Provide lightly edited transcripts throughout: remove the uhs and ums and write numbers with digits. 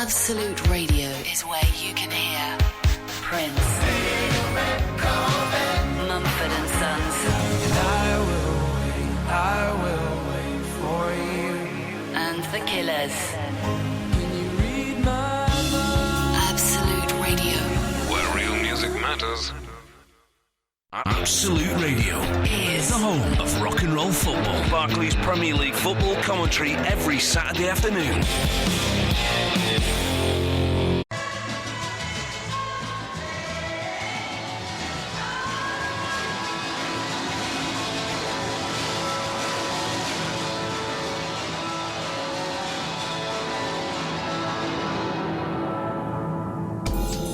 Absolute Radio is where you can hear Prince, Mumford and Sons, I will wait for you, and The Killers. Can you read my mind? Absolute Radio Where real music matters. Absolute Radio is the home of rock and roll football. Barclays Premier League football commentary every Saturday afternoon.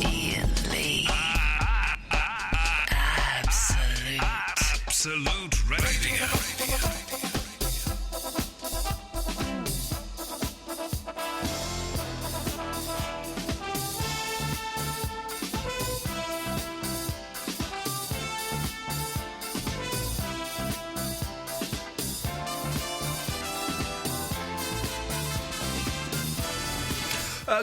Iain Lee. Absolute Radio.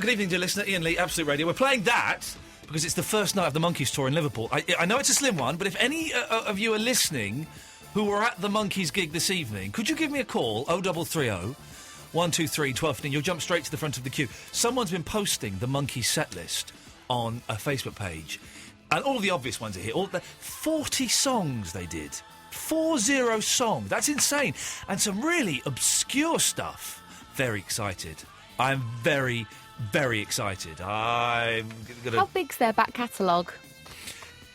Good evening, dear listener. Iain Lee, Absolute Radio. We're playing that because it's the first night of the Monkeys tour in Liverpool. I know it's a slim one, but if any of you are listening who were at the Monkeys gig this evening, could you give me a call, 0330 123 1215. You'll jump straight to the front of the queue. Someone's been posting the Monkeys set list on a Facebook page, and all of the obvious ones are here. All the 40 songs they did. 40 songs. That's insane. And some really obscure stuff. Very excited. I'm very, very excited. I'm gonna... How big's their back catalogue?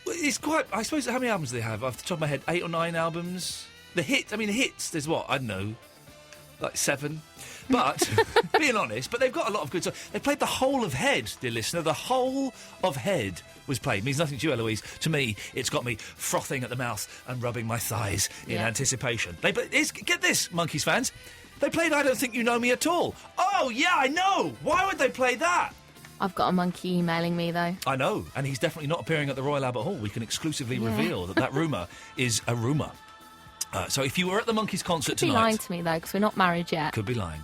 It's quite... I suppose, how many albums do they have? Off the top of my head, 8 or 9 albums? The hits, there's what? I don't know, like 7. But, being honest, but they've got a lot of good stuff. They played the whole of Head, dear listener. The whole of Head was played. It means nothing to you, Eloise. To me, it's got me frothing at the mouth and rubbing my thighs in anticipation. Get this, Monkeys fans. They played I Don't Think You Know Me At All. Oh, yeah, I know. Why would they play that? I've got a monkey emailing me, though. I know, and he's definitely not appearing at the Royal Albert Hall. We can exclusively reveal that rumour is a rumour. So if you were at the Monkeys concert Could be tonight... lying to me, though, because we're not married yet. Could be lying.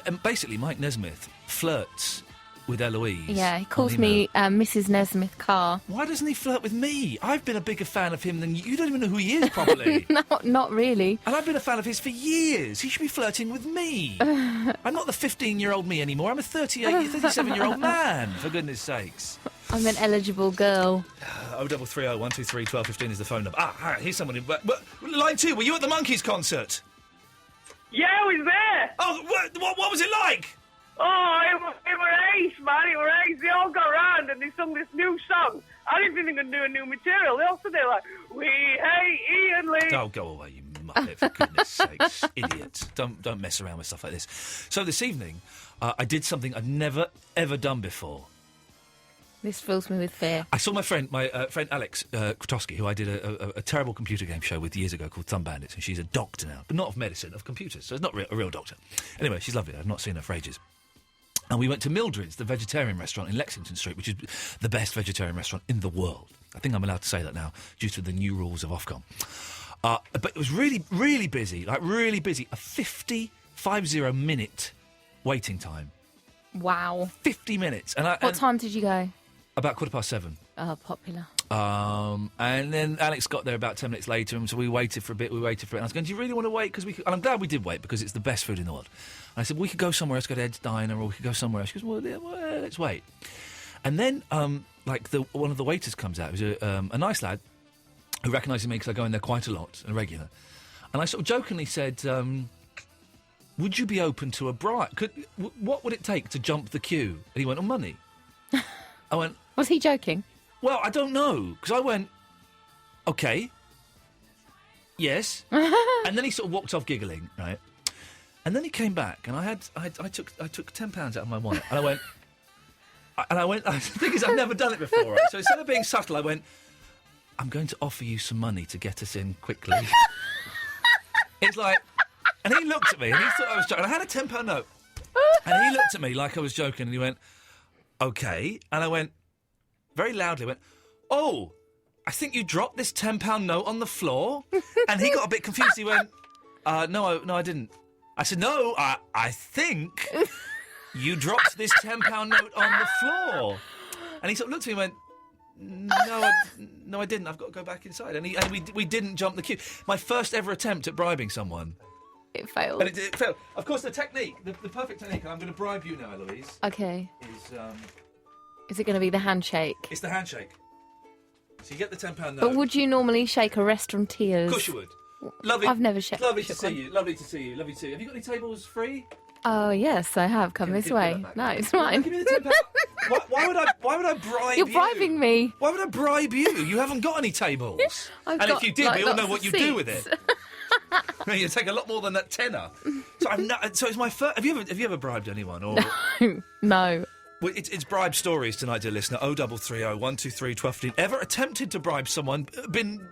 And basically, Mike Nesmith flirts with Eloise. Yeah, he calls me Mrs. Nesmith Carr. Why doesn't he flirt with me? I've been a bigger fan of him than you. You don't even know who he is, probably. No, not really. And I've been a fan of his for years. He should be flirting with me. I'm not the 15-year-old me anymore. I'm a 37-year-old man, for goodness sakes. I'm an eligible girl. 0330 123 1215 is the phone number. Here's someone in... line 2, were you at the Monkeys concert? Yeah, I was there. Oh, what was it like? Oh, it were ace, man. It were ace. They all got round and they sung this new song. I didn't think they were going to do a new material. They all said they're like, we hate Iain Lee. Oh, go away, you muppet, for goodness sakes. Idiot. Don't mess around with stuff like this. So this evening, I did something I've never, ever done before. This fills me with fear. I saw my friend Alex Krotowski, who I did a terrible computer game show with years ago called Thumb Bandits, and she's a doctor now, but not of medicine, of computers, so it's not a real doctor. Anyway, she's lovely. I've not seen her for ages. And we went to Mildred's, the vegetarian restaurant in Lexington Street, which is the best vegetarian restaurant in the world. I think I'm allowed to say that now, due to the new rules of Ofcom. But it was really, really busy, really busy. A 50-minute waiting time. Wow. 50 minutes. What time did you go? About 7:15. Oh, popular. And then Alex got there about 10 minutes later, and so we waited for a bit. And I was going, do you really want to wait? And I'm glad we did wait, because it's the best food in the world. And I said, we could go somewhere else, go to Ed's Diner, or we could go somewhere else. She goes, well, let's wait. And then, one of the waiters comes out, who's a nice lad, who recognises me because I go in there quite a lot, and regular. And I sort of jokingly said, would you be open to a bribe? What would it take to jump the queue? And he went, on money. I went... Was he joking? Well, I don't know, because I went, OK, yes. And then he sort of walked off giggling, right? And then he came back, and I took £10 out of my wallet, and I went, the thing is, I've never done it before, right? So instead of being subtle, I went, I'm going to offer you some money to get us in quickly. It's like, and he looked at me, and he thought I was joking. I had a £10 note, and he looked at me like I was joking, and he went, OK. And I went, very loudly, oh, I think you dropped this £10 note on the floor. And he got a bit confused. He went, no, I didn't. I said, no, I think you dropped this £10 note on the floor. And he sort of looked at me and went, no, I didn't. I've got to go back inside. And we didn't jump the queue. My first ever attempt at bribing someone. It failed. And it failed. Of course, the technique, the perfect technique, and I'm going to bribe you now, Eloise. Okay. Is it going to be the handshake? It's the handshake. So you get the £10 note. But would you normally shake a restaurateur's? Of course you would. Lovely. I've never shaken. Lovely to see you. Lovely to see you. Lovely to see you. Have you got any tables free? Oh yes, I have. Come this way. No, it's fine. Give me the £10. Why would I bribe you? You're bribing me. Why would I bribe you? You haven't got any tables. I've and got, if you did, like, we all know lots what of you do seats. with it. You take a lot more than that tenner. So I'm not. So it's my first. Have you ever bribed anyone? Or No. well, it's bribe stories tonight, dear listener. 0330 123 1215. Ever attempted to bribe someone? Been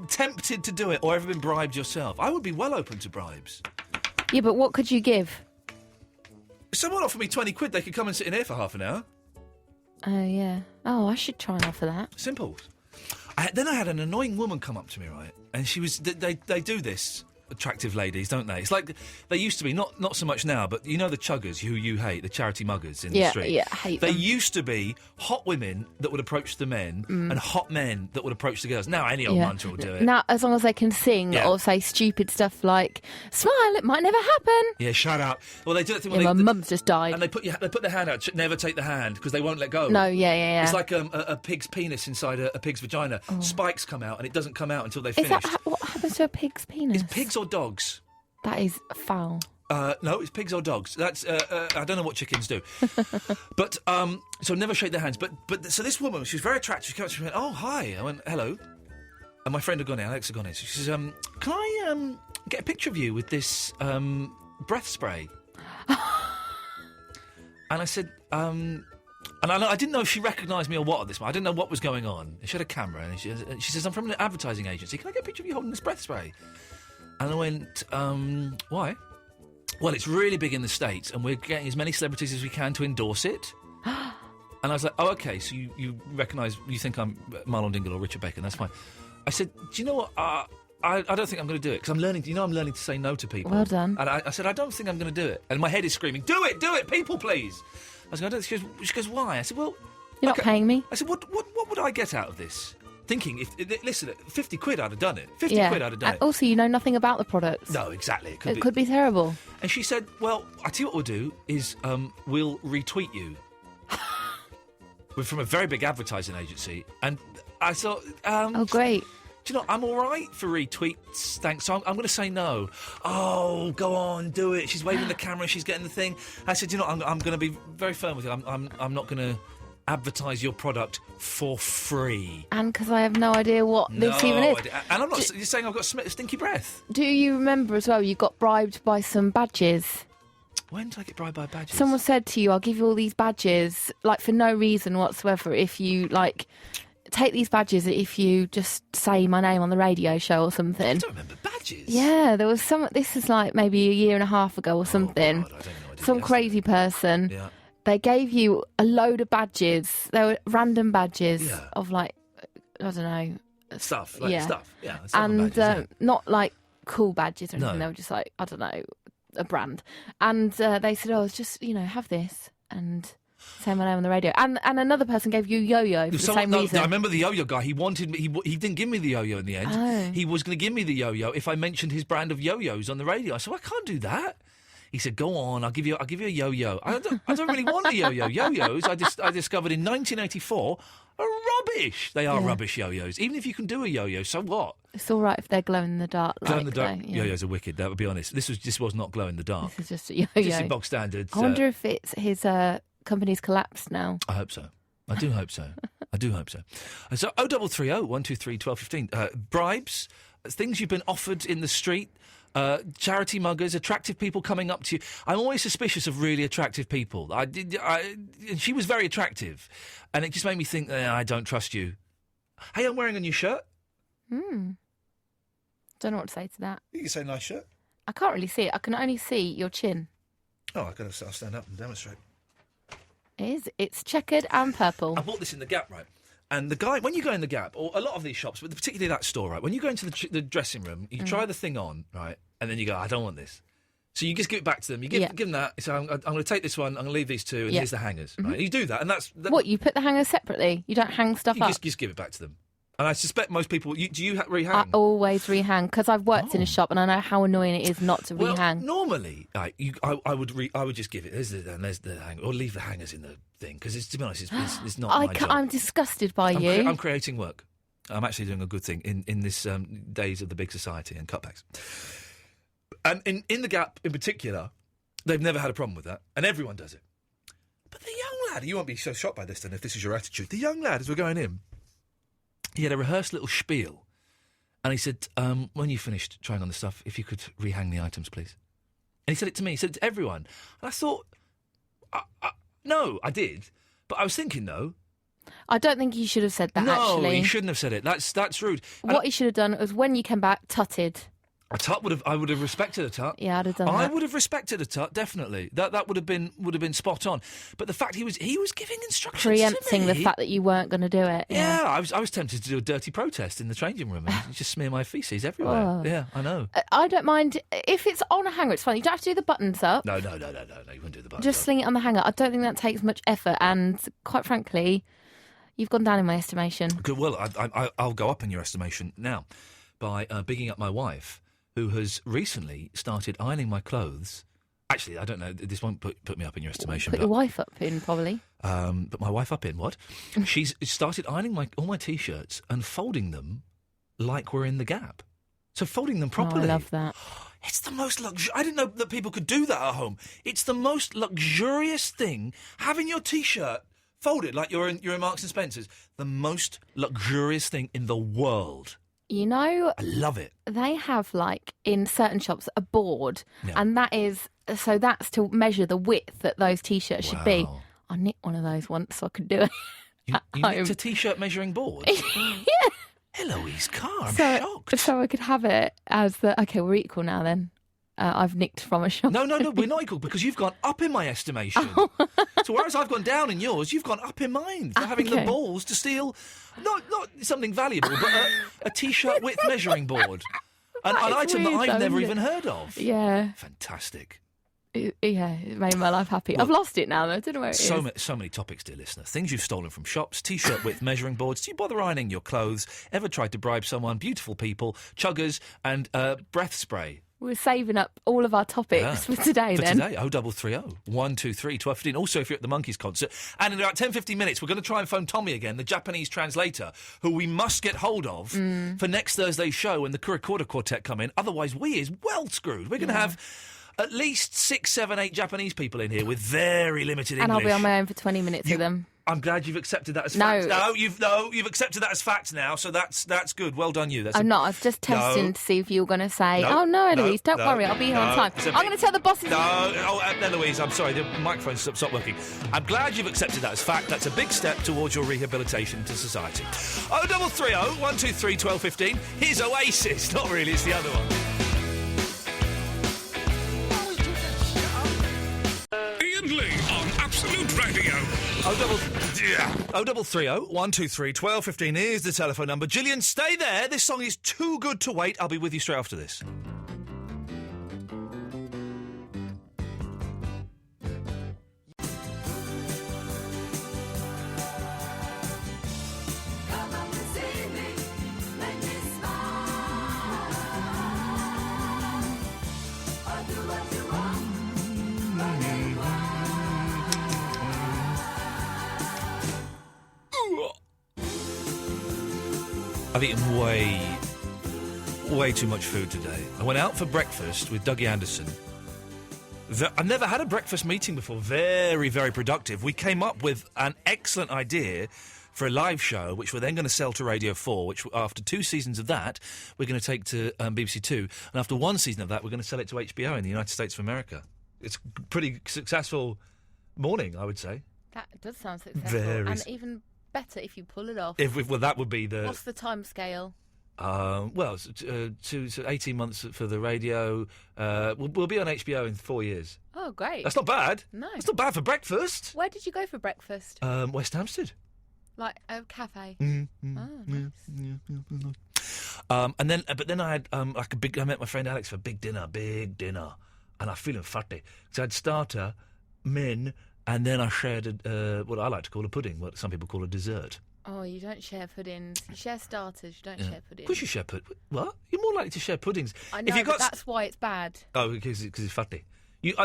tempted to do it, or ever been bribed yourself? I would be well open to bribes. Yeah, but what could you give? If someone offered me 20 quid, they could come and sit in here for half an hour. Oh yeah. Oh, I should try and offer that. Simple. Then I had an annoying woman come up to me, right? And she was... They do this, attractive ladies, don't they? It's like they used to be, not so much now, but you know the chuggers who you hate, the charity muggers in the street? Yeah, I hate They them. used to be hot women that would approach the men and hot men that would approach the girls. Now any old muncher will do it. Now, as long as they can sing Yeah. or say stupid stuff like "smile, it might never happen." Yeah, shut up. Well, they do that thing Yeah, when my they... mum's just died. And they put their hand out. Never take the hand because they won't let go. No, yeah. It's like a pig's penis inside a pig's vagina. Spikes come out and it doesn't come out until they've Is finished. that what happens to a pig's penis? It's pigs or dogs? That is foul. No, it's pigs or dogs. That's I don't know what chickens do, but so never shake their hands. But so this woman, she was very attractive. She came up to me and went, "Oh hi," I went, "Hello," and my friend had gone in, Alex had gone in. So she says, "Can I get a picture of you with this breath spray?" And I said, and I didn't know if she recognised me or what at this point. I didn't know what was going on. She had a camera and she says, "I'm from an advertising agency. Can I get a picture of you holding this breath spray?" And I went, why? Well, it's really big in the States, and we're getting as many celebrities as we can to endorse it. And I was like, oh, OK, so you recognise, you think I'm Marlon Dingle or Richard Bacon, that's fine. I said, do you know what, I don't think I'm going to do it, because I'm learning to say no to people. Well done. And I said, I don't think I'm going to do it. And my head is screaming, do it, people, please. I was going, she goes, why? I said, well... You're not paying me. I said, what would I get out of this? Thinking, listen, 50 quid I'd have done it. 50 quid I'd have done And it. also, you know nothing about the products. No, exactly. It could be terrible. And she said, well, I tell you what we'll do is we'll retweet you. We're from a very big advertising agency. And I thought... Oh, great. Do you know, I'm all right for retweets, thanks. So I'm going to say no. Oh, go on, do it. She's waving the camera, she's getting the thing. I said, you know, I'm going to be very firm with you. I'm not going to advertise your product for free. And because I have no idea what this even is. And I'm not you're saying I've got stinky breath. Do you remember as well, you got bribed by some badges? When did I get bribed by badges? Someone said to you, I'll give you all these badges, like, for no reason whatsoever, if you, like... Take these badges if you just say my name on the radio show or something. I don't remember badges. Yeah, there was some... This is like maybe a year and a half ago or something. God, I don't know what I did Some yesterday. crazy person. Yeah. They gave you a load of badges. They were random badges Yeah. of, like, I don't know. Stuff. Yeah. Stuff. Yeah. And badges, not, like, cool badges or anything. No. They were just, like, I don't know, a brand. And they said, it's just, have this and... Say my name on the radio, and another person gave you yo-yo for the same reason. I remember the yo-yo guy. He wanted me. He didn't give me the yo-yo in the end. Oh. He was going to give me the yo-yo if I mentioned his brand of yo-yos on the radio. I said, I can't do that. He said, "Go on, I'll give you a yo-yo." I don't really want a yo-yo. Yo-yos I discovered in 1984 are rubbish. They are rubbish yo-yos. Even if you can do a yo-yo, so what? It's all right if they're glow in the dark. Glow in the dark though, yeah. yo-yos are wicked. That would be honest. This was not glow in the dark. This is just a yo-yo. Just a bog standard. I wonder if it's his company's collapsed now. I hope so. I do hope so. I do hope so. So 0330 123 1215. Bribes, things you've been offered in the street, charity muggers, attractive people coming up to you. I'm always suspicious of really attractive people. And she was very attractive, and it just made me think, I don't trust you. Hey, I'm wearing a new shirt. Don't know what to say to that. You can say nice shirt. I can't really see it. I can only see your chin. Oh, I'll stand up and demonstrate. It is. It's checkered and purple. I bought this in the Gap, right? And the guy, when you go in the Gap, or a lot of these shops, but particularly that store, right? When you go into the dressing room, you try the thing on, right? And then you go, I don't want this. So you just give it back to them. You give them that. So I'm going to take this one. I'm going to leave these two, and here's the hangers. Right? You do that, and that's What, you put the hangers separately? You don't hang stuff up? Just give it back to them. And I suspect most people. Do you rehang? I always rehang because I've worked in a shop and I know how annoying it is not to rehang. Normally, I would just give it. There's the hanger, or leave the hangers in the thing because to be honest, it's not my job. I'm disgusted by you. I'm creating work. I'm actually doing a good thing in this days of the big society and cutbacks. And in the Gap in particular, they've never had a problem with that, and everyone does it. But the young lad, you won't be so shocked by this then if this is your attitude. The young lad, as we're going in, he had a rehearsed little spiel, and he said, when you finished trying on the stuff, if you could rehang the items, please. And he said it to me, he said it to everyone. And I thought, no, I did. But I was thinking, though... I don't think he should have said that, actually. No, he shouldn't have said it. That's rude. What he should have done was when you came back, tutted. A tut I would have respected a tut. Yeah, I'd have done that. I would have respected a tut, definitely. That would have been spot on. But the fact he was giving instructions preempting to me, the fact that you weren't going to do it. Yeah, I was tempted to do a dirty protest in the changing room and just smear my feces everywhere. Oh. Yeah, I know. I don't mind if it's on a hanger. It's fine. You don't have to do the buttons up. No. You wouldn't do the buttons. Just sling it on the hanger. I don't think that takes much effort. And quite frankly, you've gone down in my estimation. Good. Well, I'll go up in your estimation now by bigging up my wife, who has recently started ironing my clothes. Actually, I don't know, this won't put me up in your estimation. Put your wife up in, probably. Put my wife up in, what? She's started ironing all my T-shirts and folding them like we're in the Gap. So folding them properly. Oh, I love that. It's the most I didn't know that people could do that at home. It's the most luxurious thing, having your T-shirt folded like you're in Marks and Spencer's. The most luxurious thing in the world. You know, I love it. They have, like, in certain shops, a board, and that's to measure the width that those T-shirts should be. I nicked one of those once so I could do it. You nicked a T-shirt measuring board? Yeah. Eloise Carr, I'm shocked. So I could have it as okay, we're equal now then. I've nicked from a shop. No, we're not equal because you've gone up in my estimation. So whereas I've gone down in yours, you've gone up in mine for having the balls to steal, not something valuable, but a T-shirt width measuring board. An item that I've never even heard of. Yeah. Fantastic. Yeah, it made my life happy. Well, I've lost it now, though. I don't know where it is. So many topics, dear listener. Things you've stolen from shops, T-shirt width measuring boards. Do you bother ironing your clothes? Ever tried to bribe someone? Beautiful people, chuggers, and breath spray. We're saving up all of our topics for today, then. For today, 0330 123 1215. Also, if you're at the Monkeys concert. And in about 10-15 minutes, we're going to try and phone Tommy again, the Japanese translator, who we must get hold of for next Thursday's show when the Kurikorda Quartet come in. Otherwise, we is well screwed. We're going to have at least 6, 7, 8 Japanese people in here with very limited English. And I'll be on my own for 20 minutes with them. I'm glad you've accepted that as fact. You've accepted that as fact now, so that's good. Well done, you. I'm not. I was just testing to see if you were going to say, Eloise, don't worry, I'll be here on time. I'm going to tell the bosses... Eloise, I'm sorry, the microphone's stopped working. I'm glad you've accepted that as fact. That's a big step towards your rehabilitation to society. 0330 123 1215. Here's Oasis. Not really, it's the other one. Iain Lee on Absolute Radio. 0330 123 1215 is the telephone number. Gillian, stay there. This song is too good to wait. I'll be with you straight after this. I've eaten way too much food today. I went out for breakfast with Dougie Anderson. I've never had a breakfast meeting before. Very, very productive. We came up with an excellent idea for a live show, which we're then going to sell to Radio 4, which after 2 seasons of that, we're going to take to BBC 2. And after 1 season of that, we're going to sell it to HBO in the United States of America. It's a pretty successful morning, I would say. That does sound successful. And even better if you pull it off. Well, that would be the... What's the time scale? Well, 18 months for the radio. We'll be on HBO in 4 years. Oh, great. That's not bad. No. That's not bad for breakfast. Where did you go for breakfast? West Hampstead. Like a cafe? Nice. And then I had I met my friend Alex for big dinner. and I'm feeling fatty. So I had starter, main, and then I shared what I like to call a pudding, what some people call a dessert. Oh, you don't share puddings. You share starters. You don't share puddings. Of course you share What? You're more likely to share puddings. I know, but that's why it's bad. Oh, because it's fatty.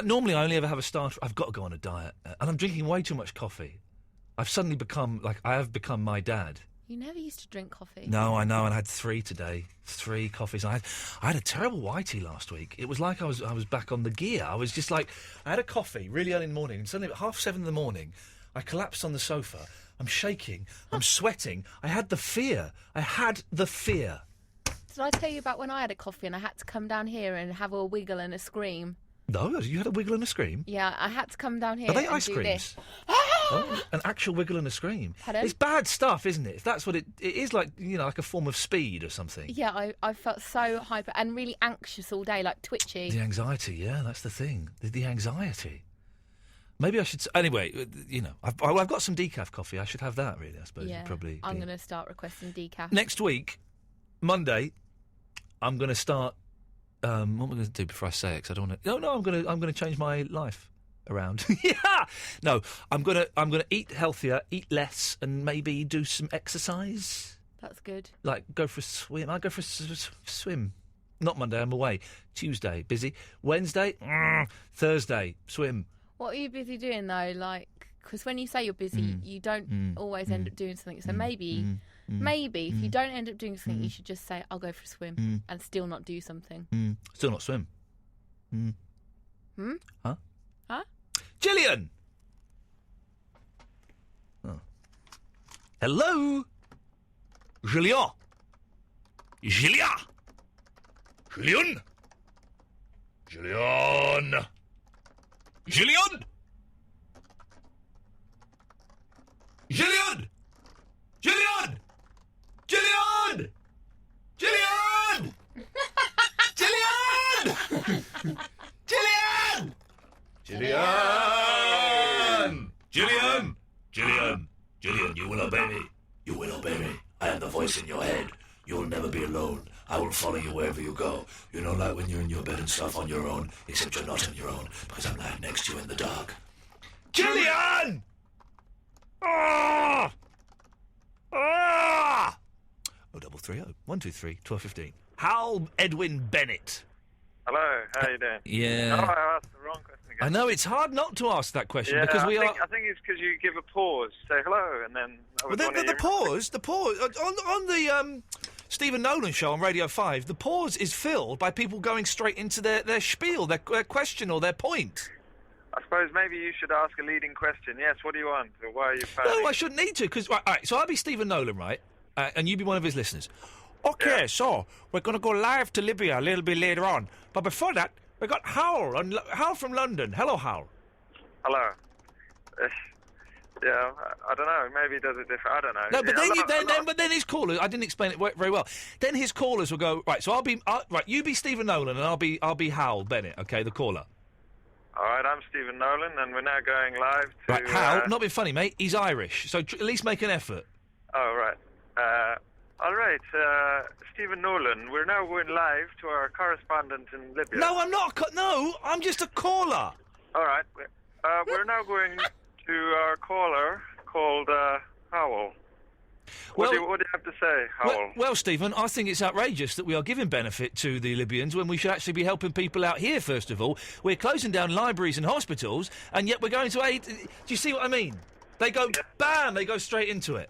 Normally, I only ever have a starter. I've got to go on a diet, and I'm drinking way too much coffee. I've suddenly become I have become my dad. You never used to drink coffee. No, I know, and I had 3 today. 3 coffees. I had a terrible whitey last week. It was like I was back on the gear. I was just like, I had a coffee really early in the morning, and suddenly at 7:30 in the morning, I collapsed on the sofa. I'm shaking. I'm sweating. I had the fear. Did I tell you about when I had a coffee and I had to come down here and have a wiggle and a scream? No, you had a wiggle and a scream? Yeah, I had to come down here Are they and ice do creams? this. An actual wiggle and a scream. Pardon? It's bad stuff, isn't it? If that's what it is, like, like a form of speed or something. Yeah, I felt so hyper and really anxious all day, like twitchy. The anxiety, yeah, that's the thing. The anxiety. Maybe I should. Anyway, I've got some decaf coffee. I should have that, really. I suppose. Yeah, Probably. I'm going to start requesting decaf Next week, Monday, I'm going to start. What am I going to do before I say it? 'Cause I don't want to. No. I'm going to change my life around. Yeah. No, I'm going to eat healthier, eat less, and maybe do some exercise. That's good. Like go for a swim. I go for a swim. Not Monday. I'm away. Tuesday, busy. Wednesday, Thursday, swim. What are you busy doing though? Like, because when you say you're busy, you don't always end up doing something. So maybe if you don't end up doing something, you should just say, "I'll go for a swim," and still not do something. Still not swim. Huh? Huh? Gillian. Oh. Hello. Gillian. Gillian. Gillian. Gillian. Gillian! Gillian! Gillian! Gillian! Gillian! Gillian! Gillian! Gillian! Gillian! Gillian! Gillian, you will obey me. You will obey me. I am the voice in your head. You will never be alone. I will follow you wherever you go. You know, like when you're in your bed and stuff on your own, except you're not on your own, because I'm lying next to you in the dark. Gillian! Ah! Ah! 0330 123 1215. Hal Edwin Bennett. Hello, how are you doing? Yeah. Oh, I asked the wrong question again. I know, it's hard not to ask that question because I we think it's because you give a pause, say hello, and then... the pause on the Stephen Nolan show on Radio 5, the pause is filled by people going straight into their spiel, their question or their point. I suppose maybe you should ask a leading question. Yes, what do you want? Or why are you phoning? No, I shouldn't need to, because... Right, so I'll be Stephen Nolan, right? And you be one of his listeners. OK, so we're going to go live to Libya a little bit later on. But before that, we got Hal from London. Hello, Hal. Hello. Yeah, I don't know. Maybe he does it different. I don't know. No, but then his callers. I didn't explain it very well. Then his callers will go right. So right. You be Stephen Nolan, and I'll be Hal Bennett. Okay, the caller. All right, I'm Stephen Nolan, and we're now going live to... Right, Hal, not being funny, mate. He's Irish, so at least make an effort. Oh, right. All right, Stephen Nolan, we're now going live to our correspondent in Libya. No, I'm not. No, I'm just a caller. All right. We're now going to our caller called Howell. What do you have to say, Howell? Well, Stephen, I think it's outrageous that we are giving benefit to the Libyans when we should actually be helping people out here, first of all. We're closing down libraries and hospitals, and yet we're going to aid... Do you see what I mean? They go, bam, they go straight into it.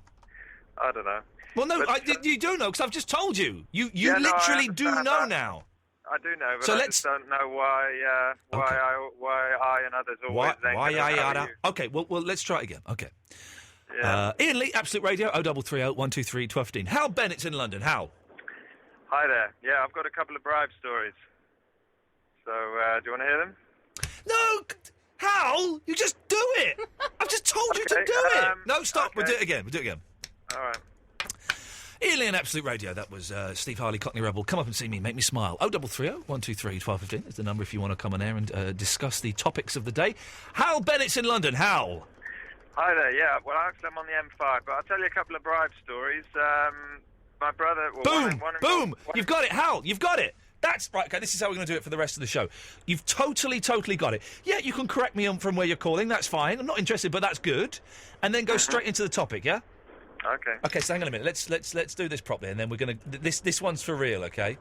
I don't know. Well, no, you do know, because I've just told you. You literally do know now. I do know, but so I just don't know why I and others always think Okay, well, let's try it again. Okay. Yeah. Iain Lee, Absolute Radio, 0330 123 1215. Hal Bennett's in London. Hal. Hi there. Yeah, I've got a couple of bribe stories. So, do you want to hear them? No, Hal, you just do it. I've just told you to do it. No, stop. Okay. We'll do it again. All right. Iain Lee, Absolute Radio. That was Steve Harley, Cockney Rebel. Come up and see me, make me smile. 0330 123 1215 is the number if you want to come on air and discuss the topics of the day. Hal Bennett's in London. Hal. Hi there, yeah. Well, actually, I'm on the M5, but I'll tell you a couple of bribe stories. My brother... Well, Boom! Boom! You've got it, Hal. You've got it. That's right. Okay, this is how we're going to do it for the rest of the show. You've totally got it. Yeah, you can correct me from where you're calling. That's fine. I'm not interested, but that's good. And then go straight into the topic. Yeah. Okay. Okay. So hang on a minute. Let's do this properly, and then we're going to. This one's for real. Okay.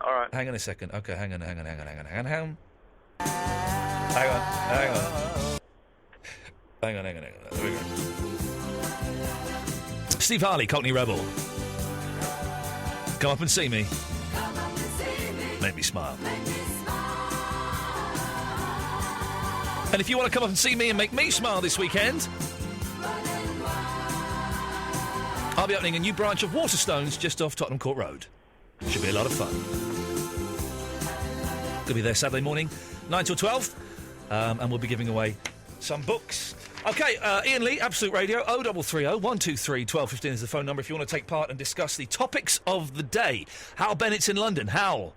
All right. Hang on a second. Okay. Hang on. Hang on. There we go. Steve Harley, Cockney Rebel. Come up and see me. Make me smile. And if you want to come up and see me and make me smile this weekend, I'll be opening a new branch of Waterstones just off Tottenham Court Road. Should be a lot of fun. Gonna be there Saturday morning, 9 till 12, and we'll be giving away some books. OK, Iain Lee, Absolute Radio, 0330 123 1215 is the phone number if you want to take part and discuss the topics of the day. Hal Bennett's in London. Hal.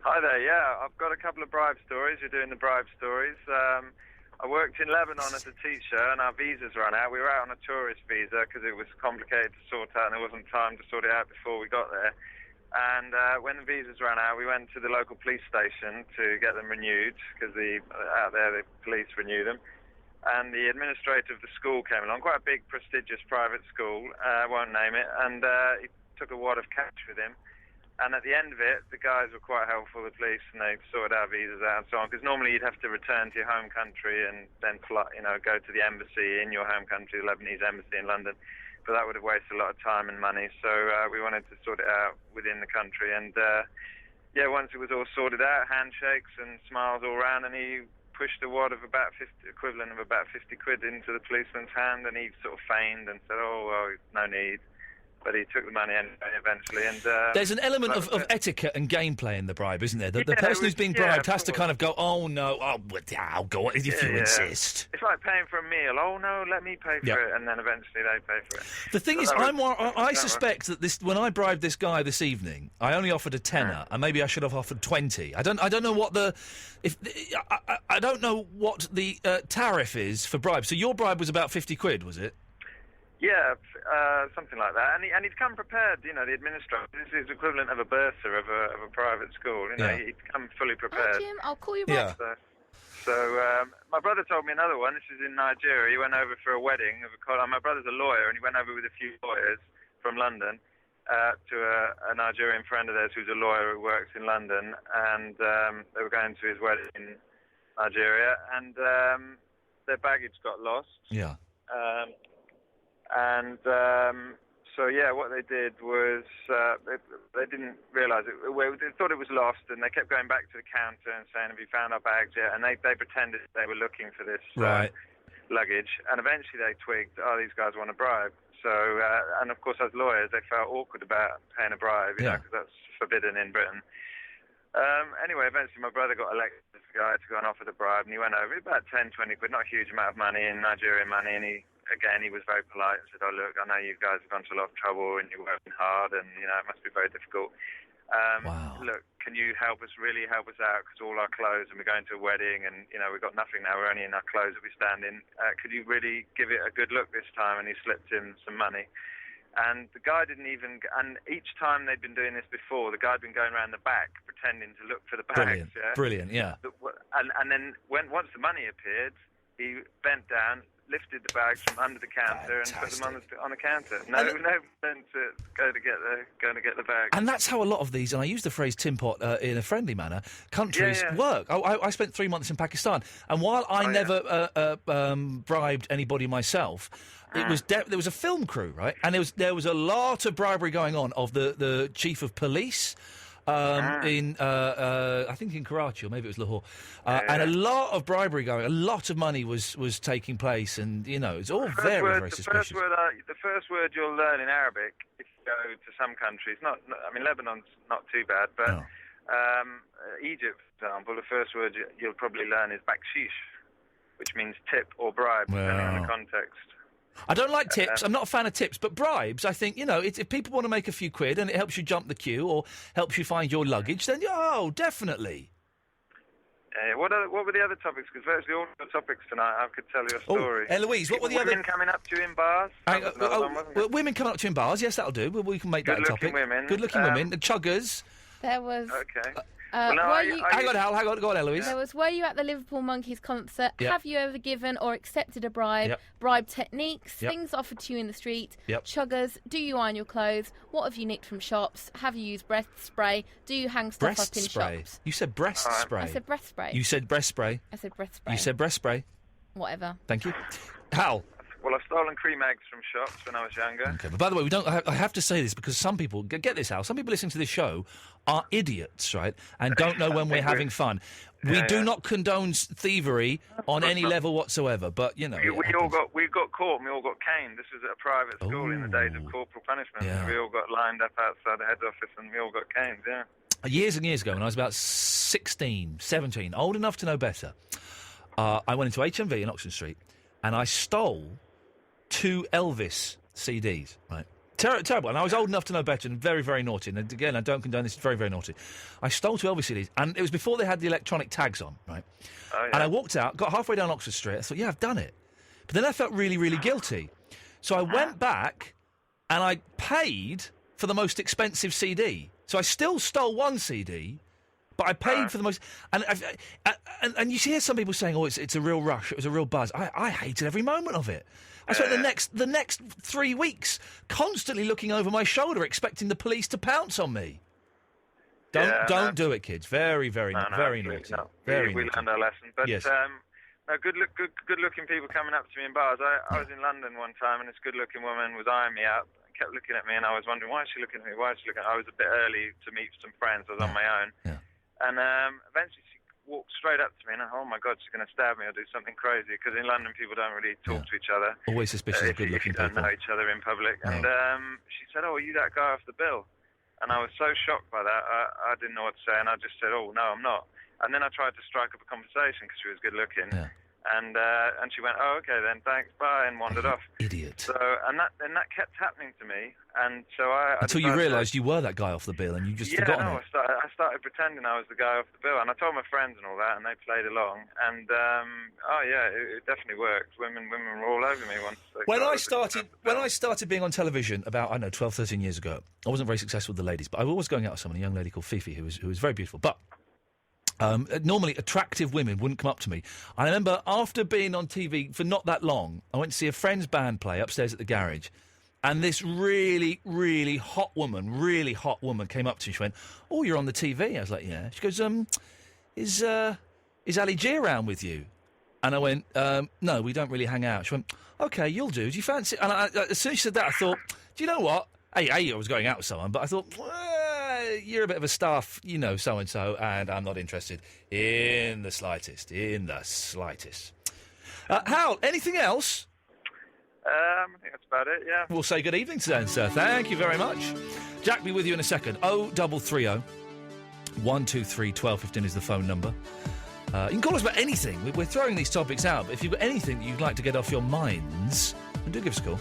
Hi there, yeah. I've got a couple of bribe stories. You're doing the bribe stories. I worked in Lebanon as a teacher and our visas ran out. We were out on a tourist visa because it was complicated to sort out and there wasn't time to sort it out before we got there. And when the visas ran out, we went to the local police station to get them renewed because out there the police renew them. And the administrator of the school came along, quite a big, prestigious private school, I won't name it, and he took a wad of cash with him. And at the end of it, the guys were quite helpful, the police, and they sorted our visas out and so on, because normally you'd have to return to your home country and then go to the embassy in your home country, the Lebanese embassy in London. But that would have wasted a lot of time and money, so we wanted to sort it out within the country. And, once it was all sorted out, handshakes and smiles all round, and he pushed a wad of equivalent of about 50 quid into the policeman's hand, and he sort of feigned and said, "Oh, well, no need." But he took the money anyway eventually. And there's an element of etiquette and gameplay in the bribe, isn't there? The person who's being bribed has to kind of go, "Oh no, I'll go if you insist." It's like paying for a meal. "Oh no, let me pay for it," and then eventually they pay for it. The thing is, I suspect that when I bribed this guy this evening, I only offered a tenner, and maybe I should have offered 20. I don't know what I don't know what the tariff is for bribes. So your bribe was about 50 quid, was it? Yeah, something like that. And he'd come prepared, the administrator. This is equivalent of a bursar of a private school. He'd come fully prepared. Hi, Jim, I'll call you back. Yeah. So my brother told me another one. This is in Nigeria. He went over for a wedding of my brother's a lawyer, and he went over with a few lawyers from London to a Nigerian friend of theirs who's a lawyer who works in London, and they were going to his wedding in Nigeria, and their baggage got lost. Yeah. What they did was they didn't realise it. They thought it was lost, and they kept going back to the counter and saying, "Have you found our bags yet?" And they pretended they were looking for this luggage, and eventually they twigged, "Oh, these guys want a bribe." So, and of course, as lawyers, they felt awkward about paying a bribe, because that's forbidden in Britain. Anyway, eventually my brother got elected as the guy to go and offer the bribe, and he went over about 10, 20 quid, not a huge amount of money in Nigerian money, and he was very polite and said, "Oh, look, I know you guys have gone to a lot of trouble and you're working hard and, it must be very difficult. Wow. Look, can you really help us out, because all our clothes, and we're going to a wedding and, we've got nothing now, we're only in our clothes that we stand in. Could you really give it a good look this time?" And he slipped him some money. And the guy didn't even... And each time they'd been doing this before, the guy had been going around the back pretending to look for the bags. Brilliant, yeah. And then once the money appeared, he bent down, lifted the bags from under the counter and put them on the counter. No one to go to get the bags. And that's how a lot of these, and I use the phrase tin pot in a friendly manner, countries work. I spent 3 months in Pakistan, and while I never bribed anybody myself, there was a film crew, right? And there was a lot of bribery going on of the chief of police. In I think in Karachi, or maybe it was Lahore, and a lot of bribery going. A lot of money was taking place, and it's all very suspicious. The first word you'll learn in Arabic if you go to some countries. Lebanon's not too bad, but Egypt, for example, the first word you'll probably learn is bakshish, which means tip or bribe, depending on the context. I don't like tips. I'm not a fan of tips, but bribes, I think, if people want to make a few quid and it helps you jump the queue or helps you find your luggage, then, definitely. What were the other topics? Because virtually all the topics tonight, I could tell you a story. Eloise, what were the women coming up to you in bars? Women coming up to you in bars, yes, that'll do. We can make that a topic. Good-looking women. Good-looking women. The chuggers. There was... Okay. Well, no, were you, Hang on, Hal. Hang on. Go on, Eloise. there was, were you at the Liverpool Monkeys concert? Yep. Have you ever given or accepted a bribe? Yep. Bribe techniques, Yep. things offered to you in the street, Yep. chuggers, do you iron your clothes? What have you nicked from shops? Have you used breath spray? Do you hang stuff Breast up in spray. shops? You said breast spray. I said breath spray. You said breast spray. I said breath spray. You said breast spray. Whatever. Thank you. Hal. Well, I've stolen cream eggs from shops when I was younger. Okay, but by the way, we don't. I have to say this because some people get this, Hal. Some people listening to this show are idiots, right, and don't know when we're having fun. We do not condone thievery on any level whatsoever. But you know, we got caught and we all got caned. This was at a private school in the days of corporal punishment. Yeah. We all got lined up outside the head office and we all got caned. Yeah. Years and years ago, when I was about 16, 17, old enough to know better, I went into HMV in Oxford Street and I stole 2 Elvis CDs, right? Terrible. And I was old enough to know better and very, very naughty. And again, I don't condone this, it's very, very naughty. I stole 2 Elvis CDs, and it was before they had the electronic tags on, right? Oh, yeah. And I walked out, got halfway down Oxford Street, I thought, yeah, I've done it. But then I felt really, really guilty. So I went back and I paid for the most expensive CD. So I still stole 1 CD, but I paid for the most... And you hear some people saying, oh, it's a real rush, it was a real buzz. I hated every moment of it. I spent the next 3 weeks constantly looking over my shoulder, expecting the police to pounce on me. Don't do it, kids. Very, very, very naughty. No. Very we naughty. learned our lesson. But Yes. no, good-looking people coming up to me in bars. I was in London one time, and this good-looking woman was eyeing me up, kept looking at me, and I was wondering, why is she looking at me? Why is she looking? I was a bit early to meet some friends. I was on my own. Yeah. And eventually she walked straight up to me, and oh my God, she's going to stab me or do something crazy, because in London people don't really talk to each other. Always suspicious of if you good-looking don't people. know each other in public. No. And she said, oh, are you that guy off the bill? And I was so shocked by that, I didn't know what to say, and I just said, oh, no, I'm not. And then I tried to strike up a conversation because she was good-looking. Yeah. And she went, oh, okay then, thanks, bye, and wandered off. Idiot. So, and that kept happening to me, and so I... Until you realised you were that guy off the bill and you just forgotten it. I started pretending I was the guy off the bill, and I told my friends and all that, and they played along, and it definitely worked. Women were all over me once. When I started being on television about, I don't know, 12, 13 years ago, I wasn't very successful with the ladies, but I was always going out with someone, a young lady called Fifi, who was very beautiful. But normally attractive women wouldn't come up to me. I remember after being on TV for not that long, I went to see a friend's band play upstairs at the garage, and this really, really hot woman came up to me. She went, oh, you're on the TV? I was like, yeah. She goes, is Ali G around with you? And I went, no, we don't really hang out. She went, okay, you'll do. Do you fancy... And as soon as she said that, I thought, do you know what? Hey, I was going out with someone, but I thought, you're a bit of a staff, you know, so-and-so, and I'm not interested in the slightest. Hal, anything else? I think that's about it, yeah. We'll say good evening to then, sir. Thank you very much. Jack, be with you in a second. 0330 123 1215 is the phone number. You can call us about anything. We're throwing these topics out, but if you've got anything that you'd like to get off your minds, then do give us a call.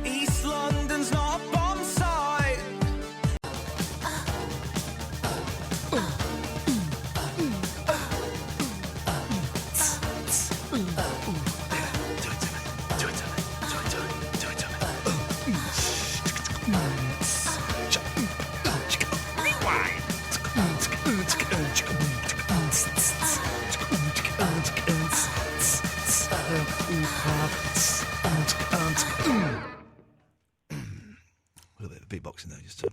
East London's not a bomb site. A little bit of beatboxing there, just to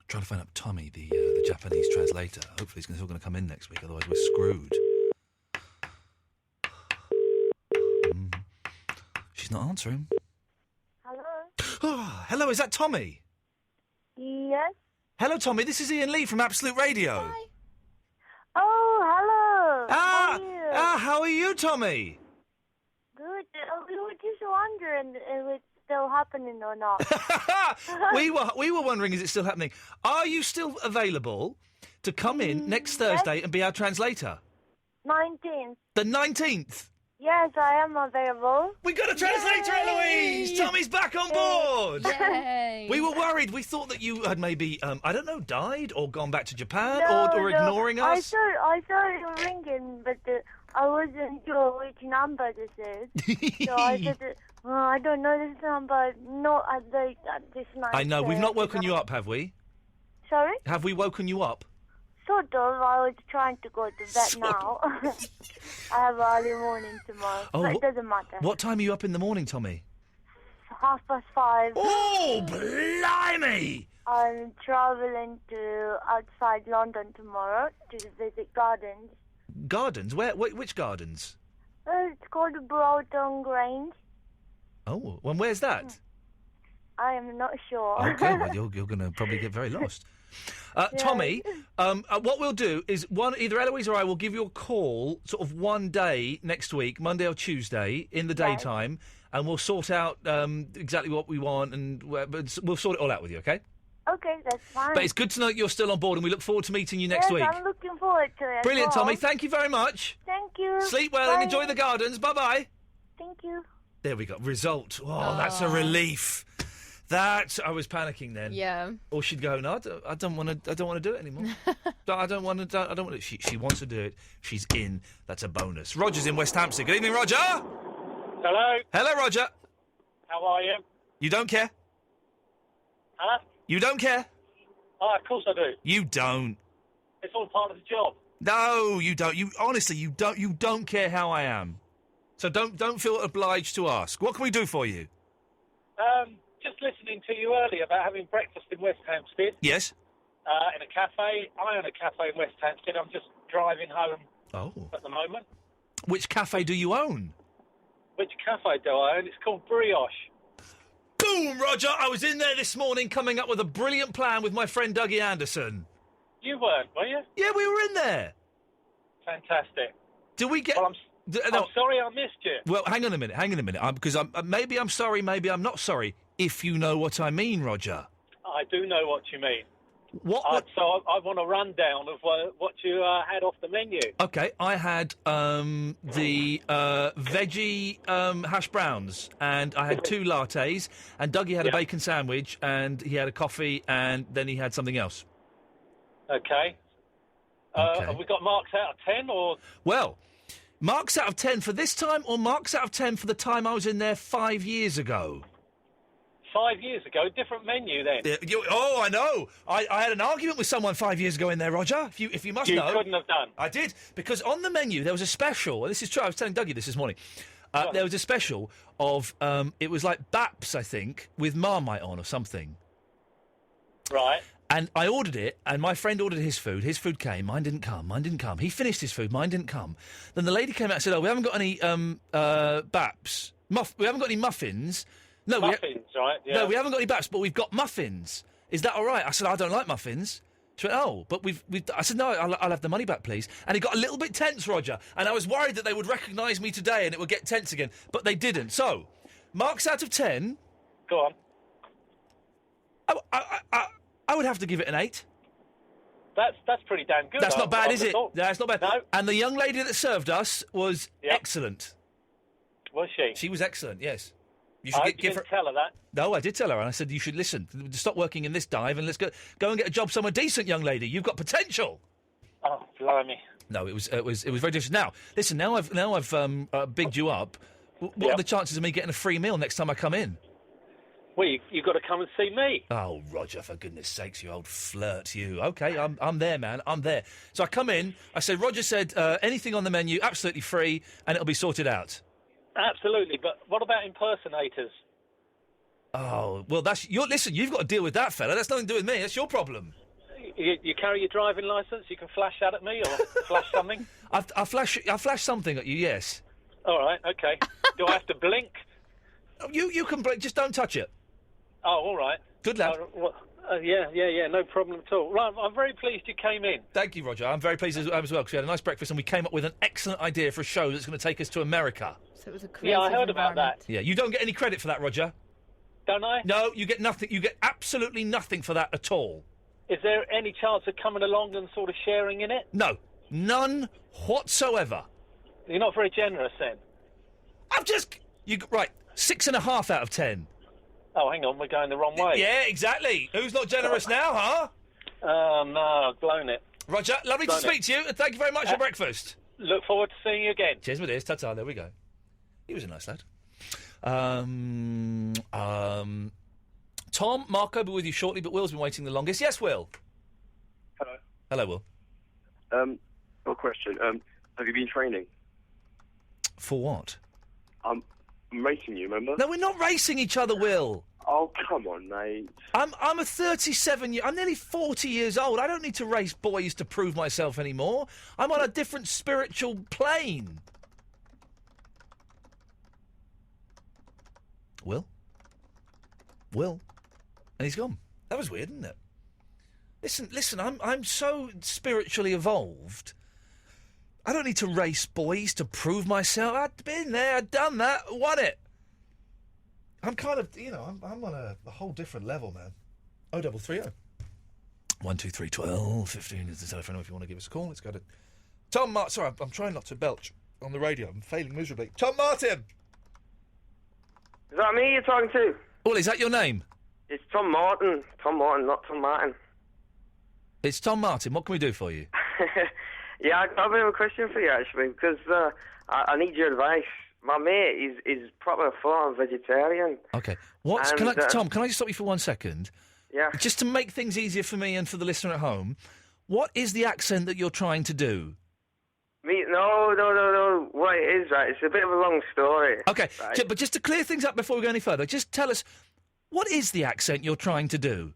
try to find out Tommy, the Japanese translator. Hopefully he's still going to come in next week, otherwise we're screwed. She's not answering. Hello? Oh, hello, is that Tommy? Yes? Hello, Tommy, this is Iain Lee from Absolute Radio. Hi. Oh, hello. How are you? How are you, Tommy? Good. We were just wondering if it's still happening or not. we were wondering, is it still happening? Are you still available to come in next Thursday and be our translator? 19th. The 19th? Yes, I am available. We got a translator, Eloise! Tommy's back on board! Yay. We were worried. We thought that you had maybe, I don't know, died or gone back to Japan No, or ignoring us. I saw you ringing, but I wasn't sure which number this is. So I said, I don't know this number. Not at this night. I know. We've not woken you up, have we? Sorry? Have we woken you up? Sort of. I was trying to go to bed now. I have early morning tomorrow, but it doesn't matter. What time are you up in the morning, Tommy? 5:30. Oh, blimey! I'm travelling to outside London tomorrow to visit gardens. Gardens? Where? Which gardens? It's called Broughton Grange. Oh, and where's that? I am not sure. Okay, well, you're going to probably get very lost. Tommy, what we'll do is either Eloise or I will give you a call sort of one day next week, Monday or Tuesday, in the daytime, and we'll sort out exactly what we want, and we'll sort it all out with you, okay? Okay, that's fine. But it's good to know that you're still on board, and we look forward to meeting you next week. I'm looking forward to it. Brilliant, Tommy. Thank you very much. Thank you. Sleep well and enjoy the gardens. Bye-bye. Thank you. There we go. Result. Oh, that's a relief. That I was panicking then. Yeah. Or she'd go, no, I don't want to do it anymore. I don't want to. She wants to do it. She's in. That's a bonus. Roger's in West Hampstead. Good evening, Roger. Hello. Hello, Roger. How are you? You don't care? Huh? You don't care? Oh, of course I do. You don't. It's all part of the job. No, you don't. You honestly, you don't care how I am. So don't feel obliged to ask. What can we do for you? Just listening to you earlier about having breakfast in West Hampstead. Yes. In a cafe. I own a cafe in West Hampstead. I'm just driving home at the moment. Which cafe do you own? Which cafe do I own? It's called Brioche. Boom, Roger! I was in there this morning coming up with a brilliant plan with my friend Dougie Anderson. You weren't, were you? Yeah, we were in there. Fantastic. Do we get... Well, I'm sorry I missed you. Well, hang on a minute. Because maybe I'm sorry, maybe I'm not sorry, if you know what I mean, Roger. I do know what you mean. What? So I want a rundown of what you had off the menu. Okay, I had the veggie hash browns, and I had 2 lattes, and Dougie had a bacon sandwich, and he had a coffee, and then he had something else. Okay. Have we got marks out of 10, or...? Well, marks out of 10 for this time, or marks out of 10 for the time I was in there 5 years ago? 5 years ago, different menu then. I know. I had an argument with someone 5 years ago in there, Roger. If you must know. You couldn't have done. I did, because on the menu there was a special, and this is true, I was telling Dougie this morning. There was a special of, it was like Baps, I think, with Marmite on or something. Right. And I ordered it, and my friend ordered his food. His food came, mine didn't come. He finished his food, mine didn't come. Then the lady came out and said, we haven't got any Baps. We haven't got any muffins. No, muffins, right? Yeah. No, we haven't got any Baps, but we've got muffins. Is that all right? I said, I don't like muffins. She went, but we've. I said, no, I'll have the money back, please. And it got a little bit tense, Roger. And I was worried that they would recognise me today and it would get tense again. But they didn't. So, marks out of 10. Go on. I would have to give it an 8. That's pretty damn good. That's not bad, is it? That's not bad. No. And the young lady that served us was excellent. Was she? She was excellent, yes. You should give her... tell her that. No, I did tell her, and I said, you should listen. Stop working in this dive and let's go and get a job somewhere decent, young lady. You've got potential. Oh, blimey. No, it was very different. Now, listen, now I've bigged you up. What are the chances of me getting a free meal next time I come in? Well, you've got to come and see me. Oh, Roger, for goodness sakes, you old flirt, you. OK, I'm there, man, I'm there. So I come in, I say, Roger said anything on the menu, absolutely free, and it'll be sorted out. Absolutely, but what about impersonators? Oh, well, listen, you've got to deal with that, fella. That's nothing to do with me. That's your problem. You carry your driving licence? You can flash that at me or flash something? I'll flash something at you, yes. All right, OK. Do I have to blink? You can blink, just don't touch it. Oh, all right. Good lad. Yeah, no problem at all. Right, I'm very pleased you came in. Thank you, Roger. I'm very pleased as well, because we had a nice breakfast and we came up with an excellent idea for a show that's going to take us to America. So it was a creative I heard about that. Yeah, you don't get any credit for that, Roger. Don't I? No, you get nothing. You get absolutely nothing for that at all. Is there any chance of coming along and sort of sharing in it? No, none whatsoever. You're not very generous then? Right, 6.5 out of 10. Oh, hang on, we're going the wrong way. Yeah, exactly. Who's not generous now, huh? Oh, no, I've blown it. Roger, lovely to speak to you, and thank you very much for breakfast. Look forward to seeing you again. Cheers, my dears. Ta-ta, there we go. He was a nice lad. Tom, Marco will be with you shortly, but Will's been waiting the longest. Yes, Will? Hello. Hello, Will. A question. Have you been training? For what? I'm racing you, remember? No, we're not racing each other, Will. Oh, come on, mate. I'm a 37-year... I'm nearly 40 years old. I don't need to race boys to prove myself anymore. I'm on a different spiritual plane. Will? And he's gone. That was weird, isn't it? Listen, I'm so spiritually evolved. I don't need to race boys to prove myself. I've been there, I've done that, won it. I'm kind of, I'm on a whole different level, man. 0330 123 12 15 is the telephone if you want to give us a call. Let's go to Tom Martin. Sorry, I'm trying not to belch on the radio. I'm failing miserably. Tom Martin! Is that me you're talking to? Well, is that your name? It's Tom Martin. Tom Martin, not Tom Martin. It's Tom Martin. What can we do for you? Yeah, I've got a bit of a question for you, actually, because I need your advice. My mate is proper full-on vegetarian. Okay. Tom, can I just stop you for 1 second? Yeah. Just to make things easier for me and for the listener at home, what is the accent that you're trying to do? No. What it is, right, it's a bit of a long story. Okay, right? but just to clear things up before we go any further, just tell us, what is the accent you're trying to do?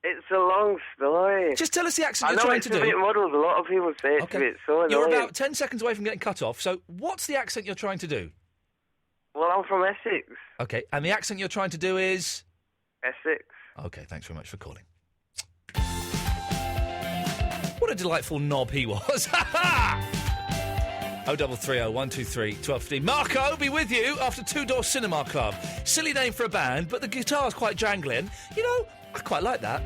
It's a long story. Just tell us the accent you're trying to do. I know it's a bit muddled. A lot of people say it's a bit so annoying. You're about 10 seconds away from getting cut off, so what's the accent you're trying to do? Well, I'm from Essex. Okay, and the accent you're trying to do is? Essex. Okay, thanks very much for calling. What a delightful knob he was. 0330 123 1215. Marco, be with you after Two Door Cinema Club. Silly name for a band, but the guitar's quite jangling. I quite like that.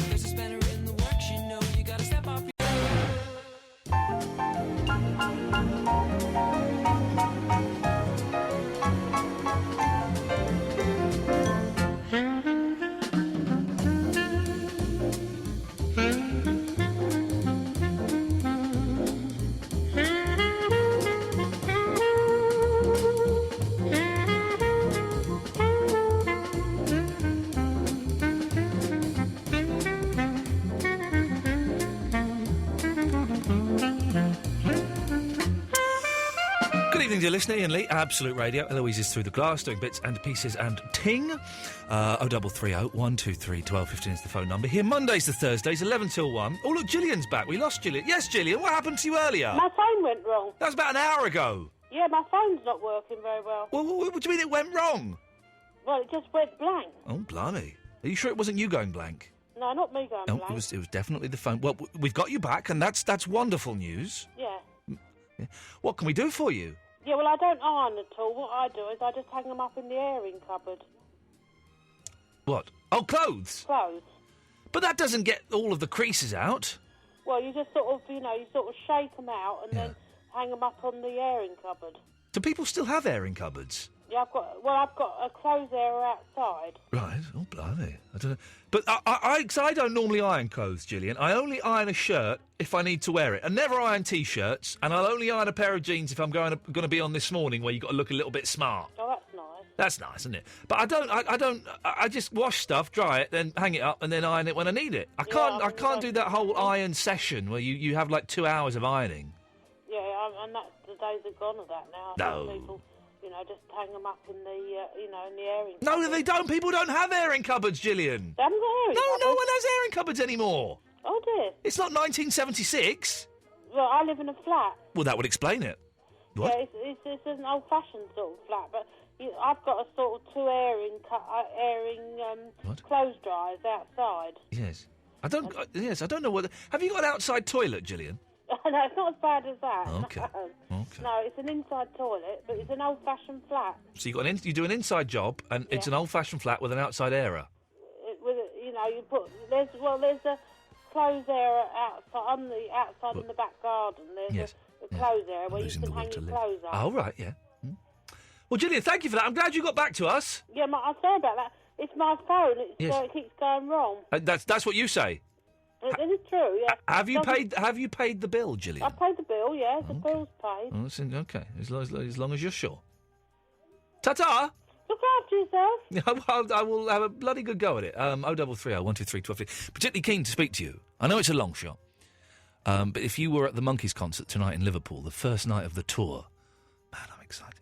There's a spanner in the works, you gotta step off Dear listener, Iain Lee, Absolute Radio. Eloise is through the glass, doing bits and pieces and ting. 0330 123 1215 is the phone number. Here Mondays to Thursdays, 11 till 1. Oh, look, Gillian's back. We lost Gillian. Yes, Gillian, what happened to you earlier? My phone went wrong. That was about an hour ago. Yeah, my phone's not working very well. Well, what do you mean it went wrong? Well, it just went blank. Oh, blimey. Are you sure it wasn't you going blank? No, not me going blank. No, it was definitely the phone. Well, we've got you back, and that's wonderful news. Yeah. What can we do for you? Yeah, well, I don't iron at all. What I do is I just hang them up in the airing cupboard. What? Oh, clothes? Clothes. But that doesn't get all of the creases out. Well, you just sort of shake them out and then hang them up on the airing cupboard. Do people still have airing cupboards? Yeah, I've got a clothes airer outside. Right. Oh, blimey. I don't know. But I don't normally iron clothes, Gillian. I only iron a shirt if I need to wear it. I never iron T-shirts, and I'll only iron a pair of jeans if I'm going to be on This Morning, where you've got to look a little bit smart. Oh, that's nice. That's nice, isn't it? But I just wash stuff, dry it, then hang it up, and then iron it when I need it. I can't do that whole iron session where you have like 2 hours of ironing. Yeah, and the days are gone of that now. No. People, just hang them up in the, in the airing cupboard. No, they don't. People don't have airing cupboards, Gillian. They haven't got airing cupboards? No one has airing cupboards anymore. Oh, dear. It's not 1976. Well, I live in a flat. Well, that would explain it. What? Yeah, it's an old-fashioned sort of flat, but I've got a sort of two airing clothes dryers outside. Yes. I don't know whether... Have you got an outside toilet, Gillian? No, it's not as bad as that. Okay. No, it's an inside toilet, but it's an old-fashioned flat. So you do an inside job, and it's an old-fashioned flat with an outside airer. There's a clothes area outside in the back garden. There's a clothes area where you can hang your clothes up. Oh, right, yeah. Well, Gillian, thank you for that. I'm glad you got back to us. Yeah, I'm sorry about that. It's my phone. It keeps going wrong. That's what you say. It is true, yeah. Have you paid the bill, Gillian? I paid the bill, yes. The bill's paid. Oh, okay, as long as you're sure. Ta-ta! Look after yourself. I will have a bloody good go at it. 0330 123 12. Particularly keen to speak to you. I know it's a long shot. But if you were at the Monkeys concert tonight in Liverpool, the first night of the tour, man, I'm excited.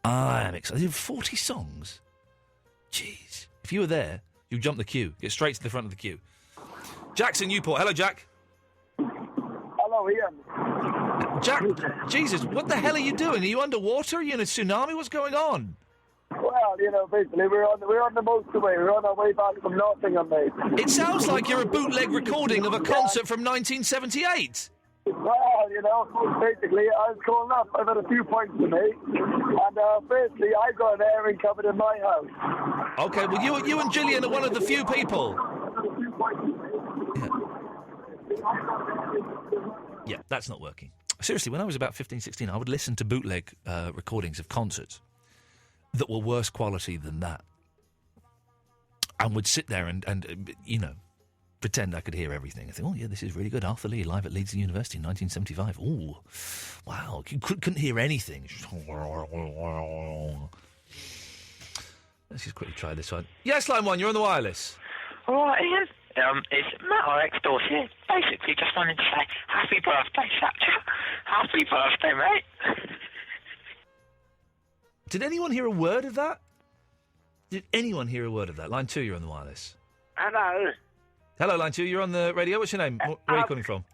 I am excited. They have 40 songs. Jeez. If you were there, you'd jump the queue. Get straight to the front of the queue. Jack's in Newport. Hello, Jack. Hello, Ian. Jack, Jesus, what the hell are you doing? Are you underwater? Are you in a tsunami? What's going on? Well, you know, basically, we're on the motorway. We're on our way back from Nottingham, mate. It sounds like you're a bootleg recording of a concert from 1978. Well, you know, basically, I was calling up. I've had a few points to make. And firstly, I've got an airing cupboard in my house. OK, well, you and Gillian are one of the few people. Yeah, that's not working. Seriously, when I was about 15, 16, I would listen to bootleg recordings of concerts that were worse quality than that. And would sit there and you know, pretend I could hear everything. I think, oh, yeah, this is really good. Arthur Lee live at Leeds University in 1975. Ooh, wow. You couldn't hear anything. Let's just quickly try this one. Yes, line 1, you're on the wireless. All right, Ian. It's Matt, our ex-door here. Basically, just wanted to say happy birthday, Satchel. Happy birthday, mate. Did anyone hear a word of that? Did anyone hear a word of that? Line 2, you're on the wireless. Hello. Hello, line 2, you're on the radio. What's your name? Where are you calling from?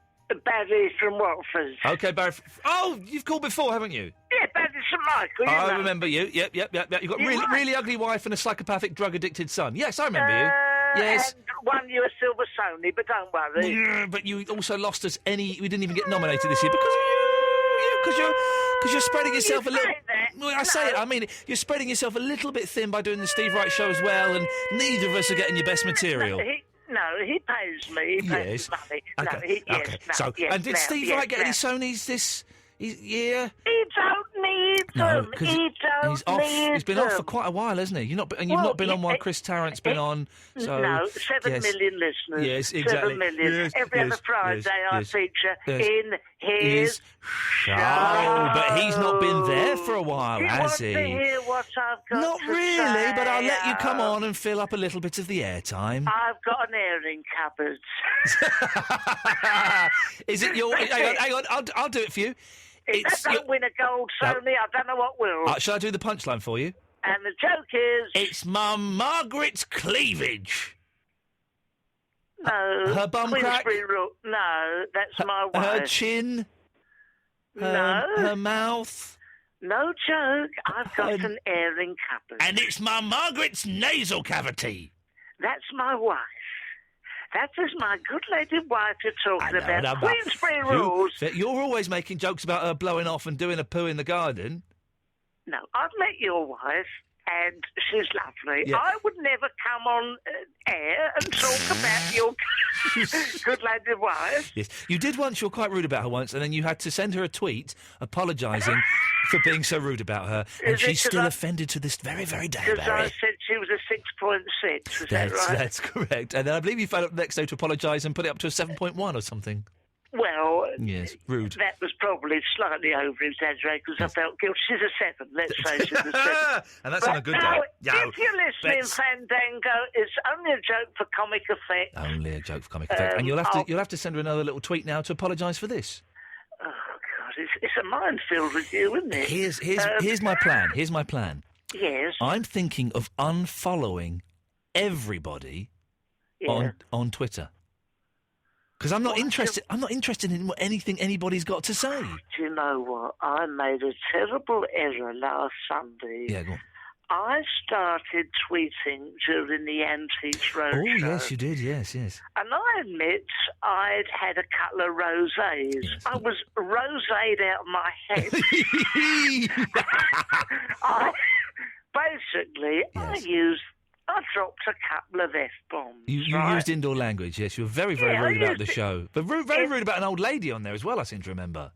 Barry from Watford. OK, Barry. Oh, you've called before, haven't you? Yeah, Barry St Michael. I remember you. Yep. You've got really ugly wife and a psychopathic, drug-addicted son. Yes, I remember you. Yes. And won you a silver Sony, but don't worry. Yeah, but you also lost us we didn't even get nominated this year because you're spreading yourself a little. Well, I say it. I mean, you're spreading yourself a little bit thin by doing the Steve Wright show as well, and neither of us are getting your best material. He pays me. He pays me money. Okay. And did Steve Wright get any Sonys this year? He don't need them. He's off. He's been off for quite a while, hasn't he? You've not been on while Chris Tarrant's been on. So, no, 7 million listeners. Yes, exactly. 7 million. Yes, Every other Friday I feature in his show. But he's not been there for a while, has he? You want to hear what I've got Not to really, say? but I'll let you come on and fill up a little bit of the airtime. I've got an airing cupboard. Is it your... Hang on, I'll do it for you. If I don't win a gold Sony, I don't know what will. Shall I do the punchline for you? And the joke is... It's Mum Margaret's cleavage. No. Her bum crack? No, that's my wife. Her chin? No. Her mouth? No joke. I've got an airing cupboard. And it's Mum Margaret's nasal cavity. That's my wife. That is my good lady wife you're talking about. Queensbury rules. You're always making jokes about her blowing off and doing a poo in the garden. No, I've met your wife, and she's lovely. Yeah. I would never come on air and talk about your good lady wife. Yes, you did once. You were quite rude about her once, and then you had to send her a tweet apologising for being so rude about her, and she's still offended to this very, very day, Because Barry. I said she was a 6.6, is that right? That's correct. And then I believe you phoned up the next day to apologise and put it up to a 7.1 or something. Well, Yes, rude. that was probably slightly over-exaggerated because I felt guilty. She's a 7, let's say she's a 7. And that's on a good day. If you're listening, Fandango, it's only a joke for comic effect. Only a joke for comic effect. And you'll have to send her another little tweet now to apologise for this. Oh, God, it's a minefield with you, isn't it? Here's my plan. Here's my plan. Yes. I'm thinking of unfollowing everybody on Twitter. Because I'm not interested. I'm not interested in anything anybody's got to say. Do you know what? I made a terrible error last Sunday. Yeah, go on. I started tweeting during the Antiques Roadshow. Oh, yes, you did. Yes. And I admit I'd had a couple of rosés. Yes. I was roséed out of my head. I dropped a couple of F-bombs. You used indoor language, yes. You were very, very rude about the show. But very rude about an old lady on there as well, I seem to remember.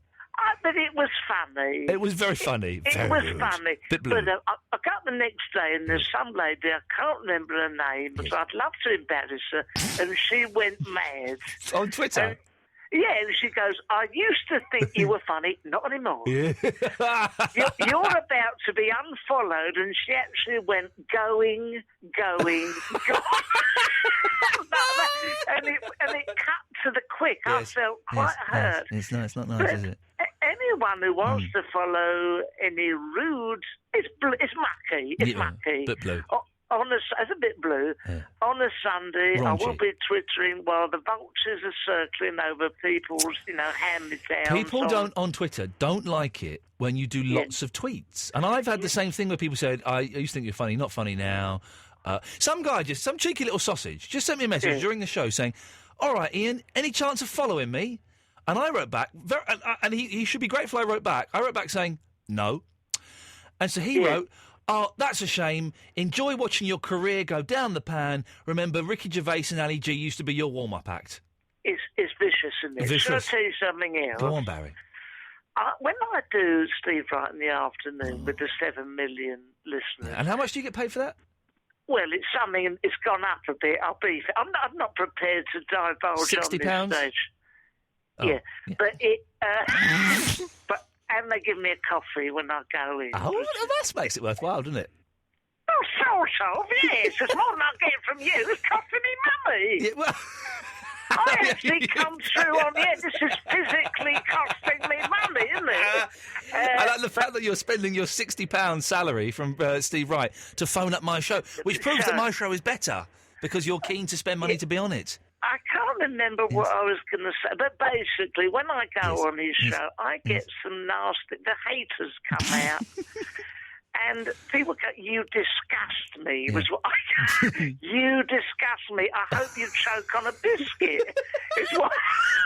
But it was funny. It was very funny. It was funny. Bit blue. But I got the next day and there's some lady, I can't remember her name, but I'd love to embarrass her, and she went mad. On Twitter? Yeah, and she goes, I used to think you were funny, not anymore. Yeah. You're about to be unfollowed, and she actually went going. and it cut to the quick. Yes, I felt quite hurt. It's not nice, But is it? anyone who wants to follow any rude, it's mucky. It's mucky. Bit blue. It's a bit blue. Yeah. On a Sunday, Raunchy. I will be twittering while the vultures are circling over people's, hand-me-downs. People on Twitter don't like it when you do lots of tweets. And I've had the same thing where people said, I used to think you're funny, not funny now. Some cheeky little sausage, just sent me a message during the show saying, all right, Ian, any chance of following me? And I wrote back, and he should be grateful I wrote back. I wrote back saying, no. And so he wrote, oh, that's a shame. Enjoy watching your career go down the pan. Remember, Ricky Gervais and Ali G used to be your warm-up act. It's vicious, isn't it? Vicious. Shall I tell you something else? Go on, Barry. When I do Steve Wright in the afternoon with the 7 million listeners... And how much do you get paid for that? Well, it's something... It's gone up a bit. I'm not prepared to divulge £60? on this stage. Oh, yeah, but it... And they give me a coffee when I go in. Oh, well, that makes it worthwhile, doesn't it? Oh, sort of, yes. It's more than I get from you. It's costing me money. Yeah, well... I actually come through on the end. This is physically costing me money, isn't it? I like the fact that you're spending your £60 salary from Steve Wright to phone up my show, which proves that my show is better because you're keen to spend money to be on it. I can't remember what I was going to say, but basically, when I go on his show, I get some nasty... The haters come out, and people go, you disgust me, was what I... You disgust me. I hope you choke on a biscuit.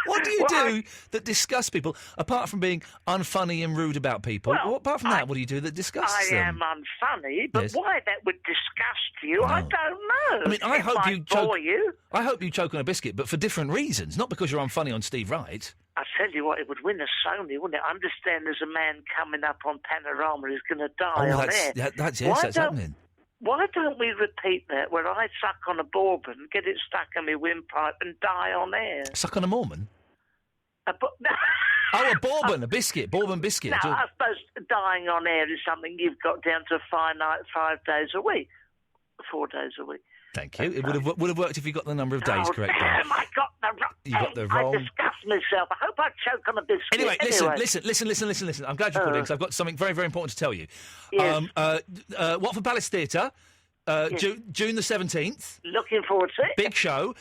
What do you do that disgusts people, apart from being unfunny and rude about people? Well, apart from that, what do you do that disgusts them? I am unfunny, but why that would disgust you, I don't know. I mean, I hope you choke. Bore you. I hope you choke on a biscuit, but for different reasons, not because you're unfunny on Steve Wright. I tell you what, it would win a Sony, wouldn't it? I understand there's a man coming up on Panorama who's going to die on air. That's happening. Why don't we repeat that, where I suck on a bourbon, get it stuck in my windpipe and die on air? Suck on a Mormon? Oh, a bourbon, a biscuit, bourbon biscuit. No, I suppose dying on air is something you've got down to a finite 5 days a week, 4 days a week. Thank you. It would have worked if you got the number of days correct. Damn, I got the wrong. I disgust myself. I hope I choke on a biscuit. Anyway, listen. I'm glad you called in because I've got something very, very important to tell you. Yes. Watford Palace Theatre, June the 17th. Looking forward to it. Big show.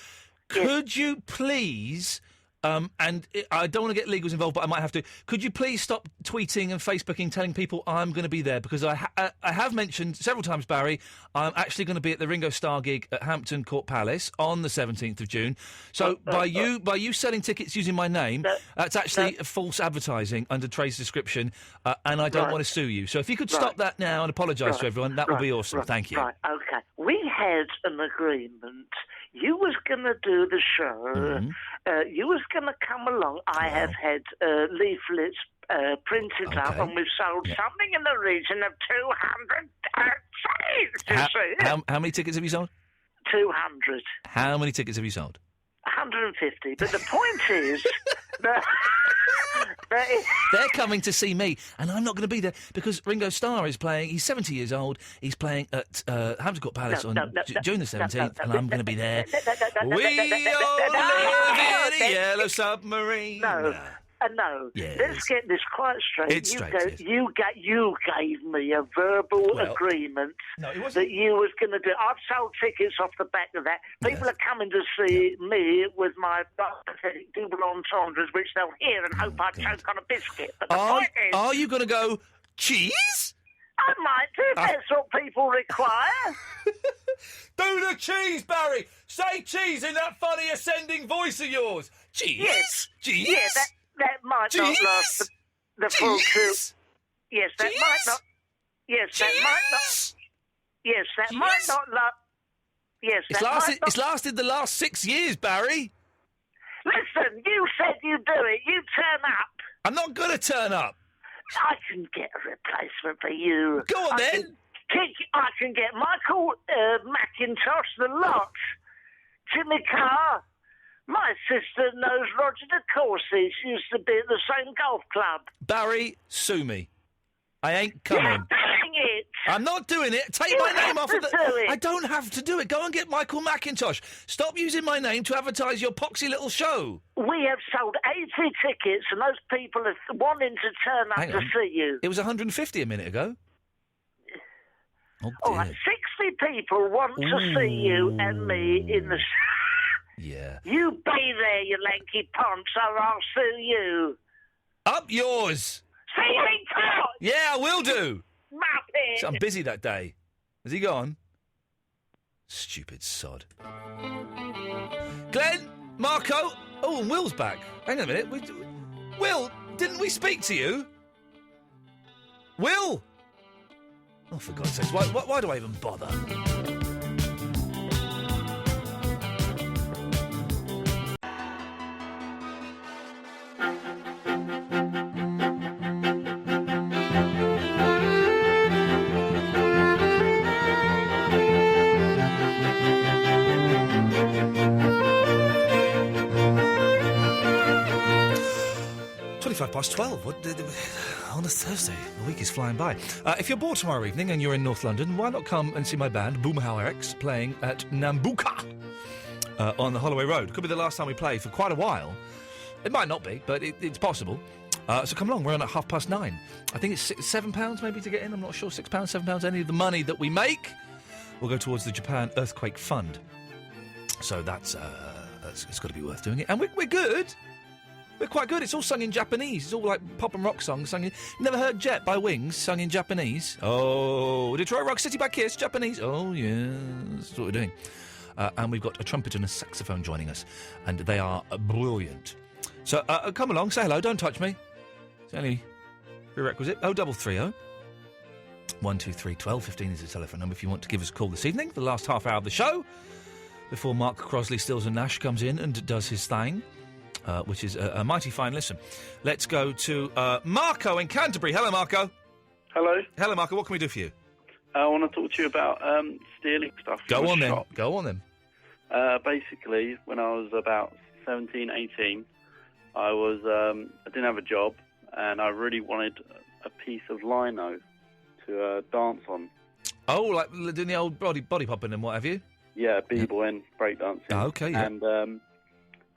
Could you please... and I don't want to get legals involved, but I might have to. Could you please stop tweeting and Facebooking, telling people I'm going to be there? Because I have mentioned several times, Barry, I'm actually going to be at the Ringo Starr gig at Hampton Court Palace on the 17th of June. So by you selling tickets using my name, that's actually false advertising under Trey's description, and I don't want to sue you. So if you could stop that now and apologise to everyone, that would be awesome. Thank you. Right, OK. We had an agreement. You was going to do the show. Mm-hmm. You was going to come along. I have had leaflets printed up, and we've sold something in the region of 200 tickets. How many tickets have you sold? 200. How many tickets have you sold? 150. But the point is that they're coming to see me, and I'm not going to be there because Ringo Starr is playing. He's 70 years old. He's playing at Hampton Court Palace on June the 17th, and I'm going to be there. We all live in a yellow submarine. No. Yes. Let's get this quite straight. It's straight. You gave me a verbal agreement that you was going to do. I've sold tickets off the back of that. People are coming to see me with my double entendres, which they'll hear and hope I choke on a biscuit. But the point is... Are you going to go, cheese? I might do. That's what people require. Do the cheese, Barry. Say cheese in that funny ascending voice of yours. Cheese? Yes. Cheese? Yeah, that might not last the full two. Yes, that might not. Yes, that might not. Yes, that might not last. Yes, that might not. It's lasted the last 6 years, Barry. Listen, you said you'd do it. You turn up. I'm not going to turn up. I can get a replacement for you. Go on, then. I can get Michael McIntosh, the lot, Jimmy Carr, My sister knows Roger de Courcy. She used to be at the same golf club. Barry, sue me. I ain't coming. You're doing it. I'm not doing it. Take You my name have off to of the... do it. I don't have to do it. Go and get Michael McIntosh. Stop using my name to advertise your poxy little show. We have sold 80 tickets, and those people are wanting to turn up Hang to on. see you. It was 150 a minute ago. Oh, All dear. right, 60 people want to see you and me in the... Yeah. You be there, you lanky ponce, or I'll sue you. Up yours. See you in court. Yeah, I will do. Muppet. So I'm busy that day. Has he gone? Stupid sod. Glenn, Marco. Oh, and Will's back. Hang on a minute. Will, didn't we speak to you? Will. Oh, for God's sake! Why do I even bother? Past 12. On a Thursday. The week is flying by. If you're bored tomorrow evening and you're in North London, why not come and see my band, Boomhauer X, playing at Nambucca on the Holloway Road. Could be the last time we play for quite a while. It might not be, but it's possible. So come along. We're on at 9:30. I think it's £7 maybe to get in. I'm not sure. £6, £7. Any of the money that we make will go towards the Japan Earthquake Fund. So that's it's got to be worth doing it. And we're good. We're quite good. It's all sung in Japanese. It's all like pop and rock songs sung in... Never heard Jet by Wings sung in Japanese? Oh, Detroit Rock City by Kiss, Japanese. Oh, yeah, that's what we're doing. And we've got a trumpet and a saxophone joining us, and they are brilliant. So come along, say hello, don't touch me. It's only prerequisite. 0330 123 1215 is the telephone number if you want to give us a call this evening, the last half hour of the show, before Mark Crosley, Stills and Nash comes in and does his thing. Which is a mighty fine listen. Let's go to Marco in Canterbury. Hello, Marco. Hello. Hello, Marco. What can we do for you? I want to talk to you about stealing stuff. Go on then. Basically, when I was about 17, 18, I didn't have a job, and I really wanted a piece of lino to dance on. Oh, like doing the old body popping and what have you? Yeah, b-boy and breakdancing. Oh, okay, yeah. And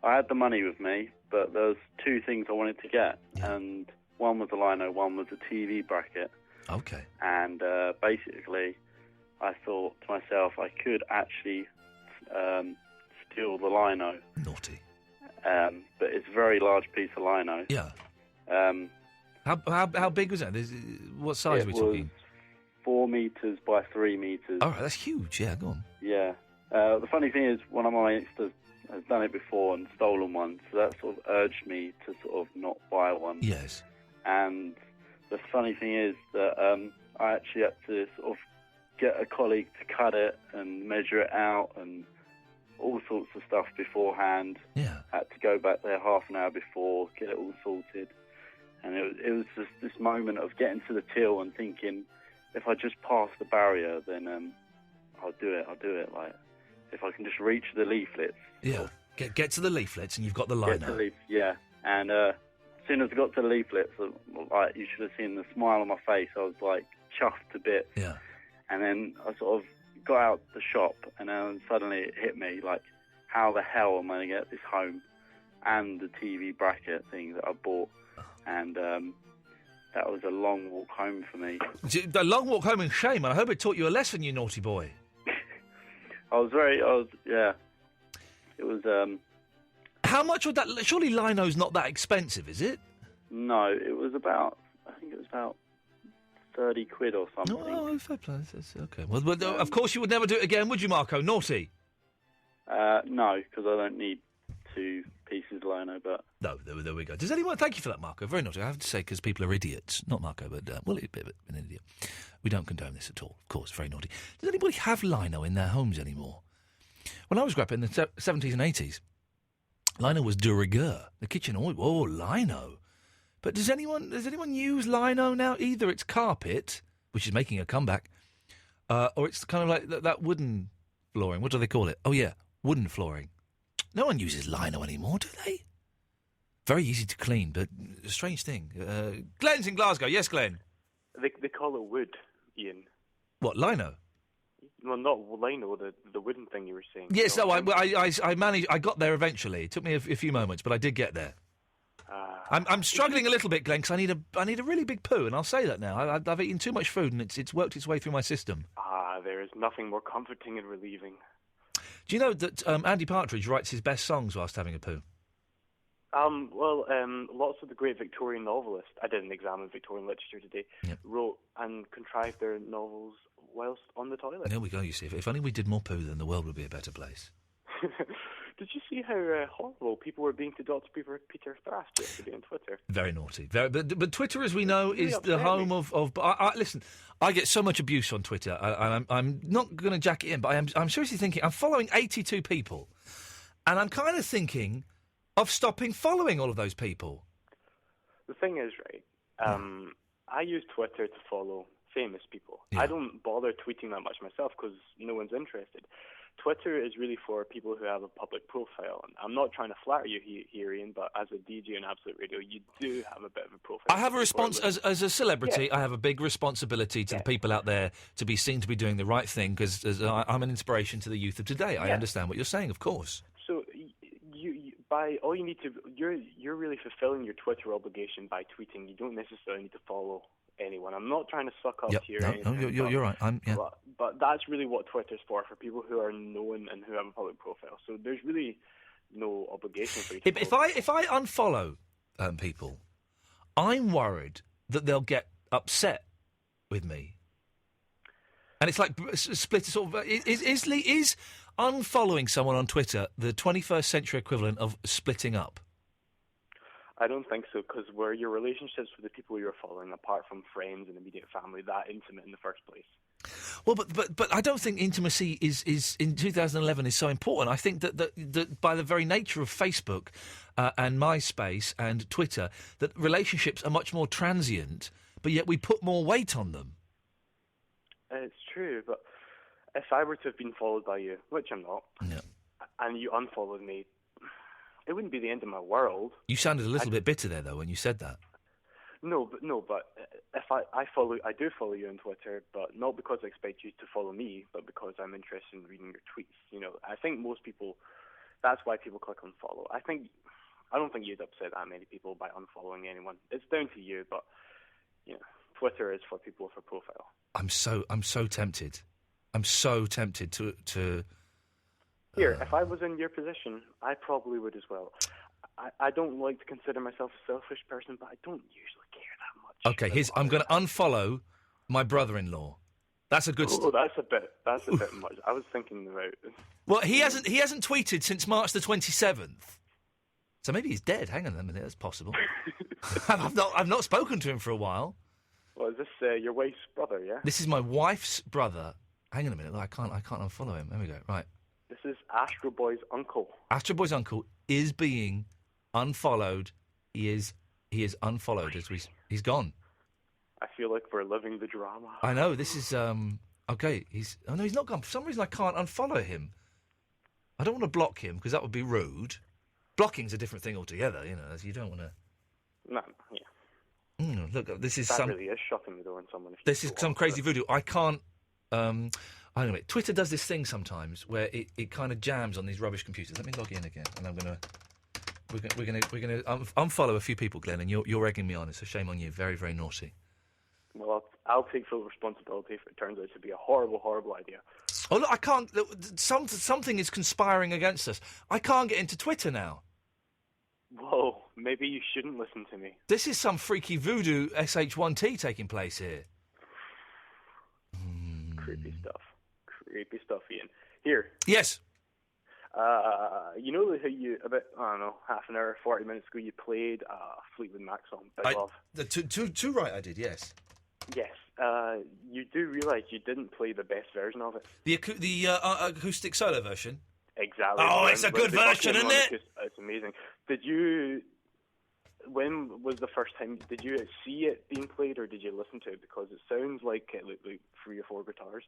I had the money with me, but there was two things I wanted to get, and one was a lino, one was a TV bracket. Okay. And basically, I thought to myself, I could actually steal the lino. Naughty. But it's a very large piece of lino. Yeah. How big was that? What size are we talking? It was 4 meters by 3 meters. All right, that's huge. Yeah, go on. Yeah. The funny thing is, one of my youngsters has done it before and stolen one, so that sort of urged me to sort of not buy one. Yes. And the funny thing is that I actually had to sort of get a colleague to cut it and measure it out and all sorts of stuff beforehand. Yeah. Had to go back there half an hour before, get it all sorted. And it was just this moment of getting to the till and thinking, if I just pass the barrier, then I'll do it. Like, if I can just reach the leaflets. Yeah. Get to the leaflets and you've got the lino. Yeah. And as soon as I got to the leaflets, like, you should have seen the smile on my face. I was like chuffed to bits. Yeah. And then I sort of got out the shop, and then suddenly it hit me, like, how the hell am I going to get this home and the TV bracket thing that I bought? And that was a long walk home for me. The long walk home in shame, and I hope it taught you a lesson, you naughty boy. Yeah. It was, How much would that... Surely lino's not that expensive, is it? No, it was about 30 quid or something. Oh, fair play. That's okay. Well, of course you would never do it again, would you, Marco? Naughty. No, because I don't need 2 pieces of lino, but... No, there we go. Does anyone... Thank you for that, Marco. Very naughty. I have to say, because people are idiots. Not Marco, but, well, a bit of an idiot. We don't condone this at all. Of course, very naughty. Does anybody have lino in their homes anymore? When I was growing up in the 70s and 80s, lino was de rigueur. The kitchen, oh, lino. But does anyone use lino now? Either it's carpet, which is making a comeback, or it's kind of like that wooden flooring. What do they call it? Oh, yeah, wooden flooring. No one uses lino anymore, do they? Very easy to clean, but a strange thing. Glenn's in Glasgow. Yes, Glenn. They call it wood, Ian. What, lino? Well, not lino, the wooden thing you were saying. Yes, no, I managed. I got there eventually. It took me a few moments, but I did get there. I'm struggling a little bit, Glenn, because I need a really big poo, and I'll say that now. I've eaten too much food, and it's worked its way through my system. There is nothing more comforting and relieving. Do you know that Andy Partridge writes his best songs whilst having a poo? Lots of the great Victorian novelists, I did an exam in Victorian literature today, wrote and contrived their novels whilst on the toilet. There we go, you see. If only we did more poo, then the world would be a better place. Did you see how horrible people were being to Dr. Peter Thrash yesterday on Twitter? Very naughty. But Twitter, as we know, Really is the home of... listen, I get so much abuse on Twitter. I'm not going to jack it in, but I'm seriously thinking... I'm following 82 people, and I'm kind of thinking of stopping following all of those people. The thing is, right, I use Twitter to follow famous people. I don't bother tweeting that much myself because no one's interested. Twitter is really for people who have a public profile. And I'm not trying to flatter you here, Ian, but as a DJ on Absolute Radio, you do have a bit of a profile. I have a response as a celebrity. Yeah. I have a big responsibility to the people out there to be seen to be doing the right thing because I'm an inspiration to the youth of today. I understand what you're saying, of course. So by all you need to, you're really fulfilling your Twitter obligation by tweeting. You don't necessarily need to follow anyone. I'm not trying to suck up here. No, you're right. But that's really what Twitter's for people who are known and who have a public profile. So there's really no obligation for you to If I unfollow people, I'm worried that they'll get upset with me. And it's like split sort of... Is unfollowing someone on Twitter the 21st century equivalent of splitting up? I don't think so, because were your relationships with the people you're following, apart from friends and immediate family, that intimate in the first place? Well, but I don't think intimacy is in 2011 is so important. I think that by the very nature of Facebook and MySpace and Twitter, that relationships are much more transient, but yet we put more weight on them. It's true, but if I were to have been followed by you, which I'm not, and you unfollowed me, it wouldn't be the end of my world. You sounded a little bit bitter there, though, when you said that. No, but if I do follow you on Twitter, but not because I expect you to follow me, but because I'm interested in reading your tweets. You know, I think most people, that's why people click on follow. I don't think you'd upset that many people by unfollowing anyone. It's down to you, but you know, Twitter is for people with a profile. I'm so tempted. I'm so tempted to. Here, if I was in your position, I probably would as well. I don't like to consider myself a selfish person, but I don't usually care that much. Okay, I'm going to unfollow my brother-in-law. That's a good. That's a bit much. I was thinking about. Well, he hasn't tweeted since March the 27th, so maybe he's dead. Hang on a minute, that's possible. I've not spoken to him for a while. Well, is this your wife's brother? Yeah. This is my wife's brother. Hang on a minute, I can't unfollow him. There we go. Right. This is Astro Boy's uncle. Astro Boy's uncle is being unfollowed. He is unfollowed as he's gone. I feel like we're living the drama. I know, this is okay. He's not gone. For some reason I can't unfollow him. I don't want to block him because that would be rude. Blocking's a different thing altogether, you know, as you don't want to. No, yeah. Look, this is that really is shutting the door on someone. This is some crazy voodoo. I can't. Hang on a minute. Twitter does this thing sometimes where it kind of jams on these rubbish computers. Let me log in again, and we're gonna unfollow a few people, Glenn, and you're egging me on. It's a shame on you. Very, very naughty. Well, I'll take full responsibility if it turns out to be a horrible, horrible idea. Oh look, I can't. Something is conspiring against us. I can't get into Twitter now. Whoa, maybe you shouldn't listen to me. This is some freaky voodoo SH1T taking place here. Creepy stuff, Ian. Here. Yes. You know how you, about, I don't know, half an hour, 40 minutes ago, you played Fleetwood Mac song, Big Love. Too right I did, yes. Yes. You do realise you didn't play the best version of it. The acoustic solo version? Exactly. Oh, it's a good version, isn't it? It's amazing. When was the first time, did you see it being played or did you listen to it? Because it sounds like it looked like 3 or 4 guitars.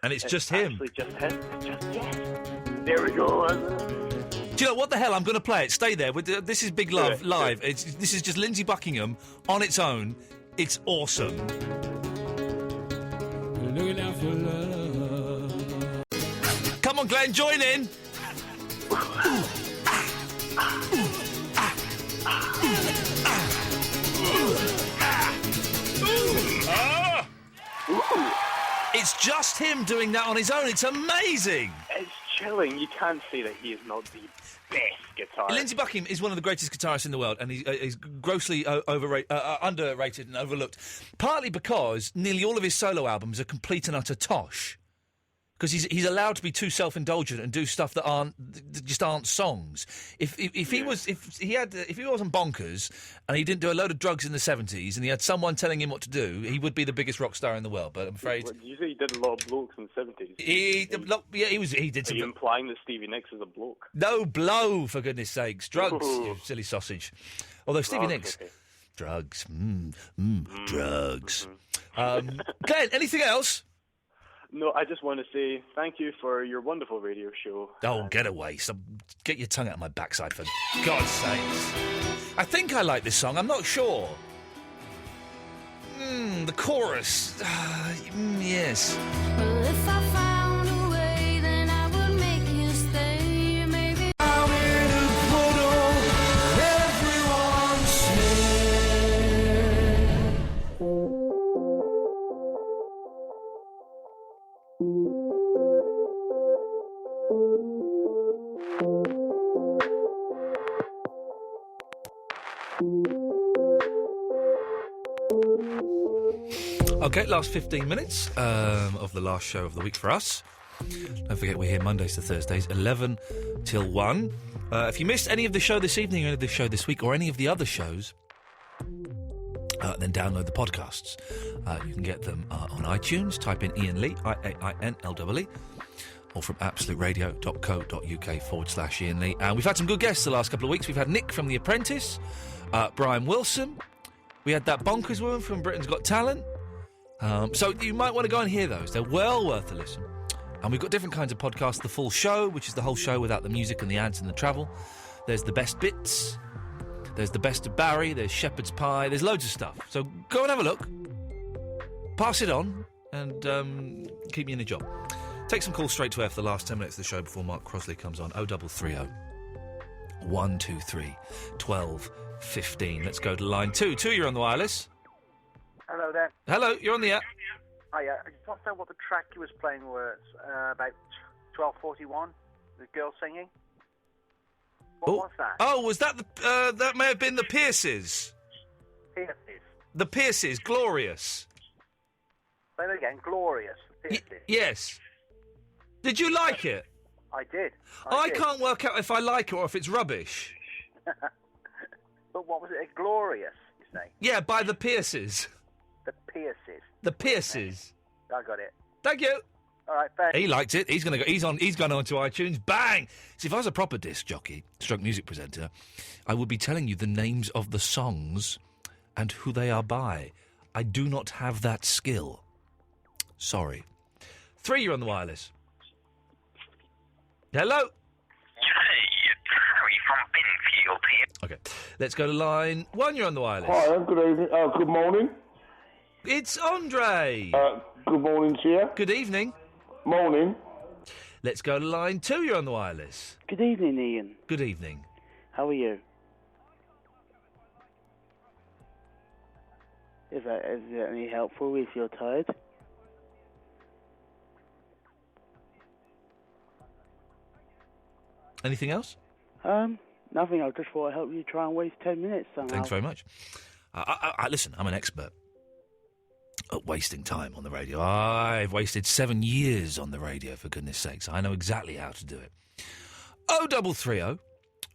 And it's just him. Actually just him. Yes. There we go. Do you know what the hell? I'm going to play it. Stay there. This is Big Love live. This is just Lindsay Buckingham on its own. It's awesome. Looking out for love. Come on, Glenn, join in. It's just him doing that on his own. It's amazing. It's chilling. You can't say that he is not the best guitarist. Lindsay Buckingham is one of the greatest guitarists in the world, and he's grossly underrated and overlooked. Partly because nearly all of his solo albums are complete and utter tosh. Because he's allowed to be too self-indulgent and do stuff that just aren't songs. If he wasn't bonkers and he didn't do a load of drugs in the 70s and he had someone telling him what to do, he would be the biggest rock star in the world. But I'm afraid You say he did a lot of blokes in the 70s. he did. Are you implying that Stevie Nicks is a bloke? No blow, for goodness sakes, drugs, you silly sausage. Although Stevie Nicks, okay. drugs, drugs. Glenn, anything else? No, I just want to say thank you for your wonderful radio show. Oh, get away. Get your tongue out of my backside, for God's sakes. I think I like this song. I'm not sure. The chorus. Yes. Well, if I found a way, then I would make you stay. Maybe I'm in a puddle, everyone's here. Okay, last 15 minutes of the last show of the week for us. Don't forget, we're here Mondays to Thursdays, 11 till 1. If you missed any of the show this evening, or any of the show this week, or any of the other shows, then download the podcasts. You can get them on iTunes. Type in Iain Lee, IAINLEE, or from absoluteradio.co.uk/Iain Lee. And we've had some good guests the last couple of weeks. We've had Nick from The Apprentice, Brian Wilson. We had that bonkers woman from Britain's Got Talent. So you might want to go and hear those. They're well worth a listen. And we've got different kinds of podcasts. The Full Show, which is the whole show without the music and the ads and the travel. There's The Best Bits. There's The Best of Barry. There's Shepherd's Pie. There's loads of stuff. So go and have a look. Pass it on. And keep me in a job. Take some calls straight to air for the last 10 minutes of the show before Mark Crosley comes on. 0330 123 12 15. Let's go to line 2. 2, you're on the wireless. Hello there. Hello, you're on the air. I just want to know what the track you was playing was. About 12:41, the girl singing. What was that? Oh, was that that may have been the Pierces. Pierces. The Pierces, Glorious. Say that again, Glorious. Pierces. Yes. Did you like it? I did. I can't work out if I like it or if it's rubbish. But what was it? Glorious, you say? Yeah, by the Pierces. The Pierces. The Pierces. I got it. Thank you. All right, thanks. He liked it. He's gonna go. He's gone onto iTunes. Bang! See, if I was a proper disc jockey, stroke music presenter, I would be telling you the names of the songs and who they are by. I do not have that skill. Sorry. 3, you're on the wireless. Hello. Hey, it's Harry from Binfield here. Okay, let's go to line 1. You're on the wireless. Hi, good evening. Good morning. It's Andre. Good morning to you. Good evening. Morning. Let's go to line 2. You're on the wireless. Good evening, Ian. Good evening. How are you? Is that any helpful if you're tired? Anything else? Nothing. I just thought I'd help you try and waste 10 minutes somehow. Thanks very much. Listen, I'm an expert at wasting time on the radio. I've wasted 7 years on the radio, for goodness sakes. I know exactly how to do it. 0330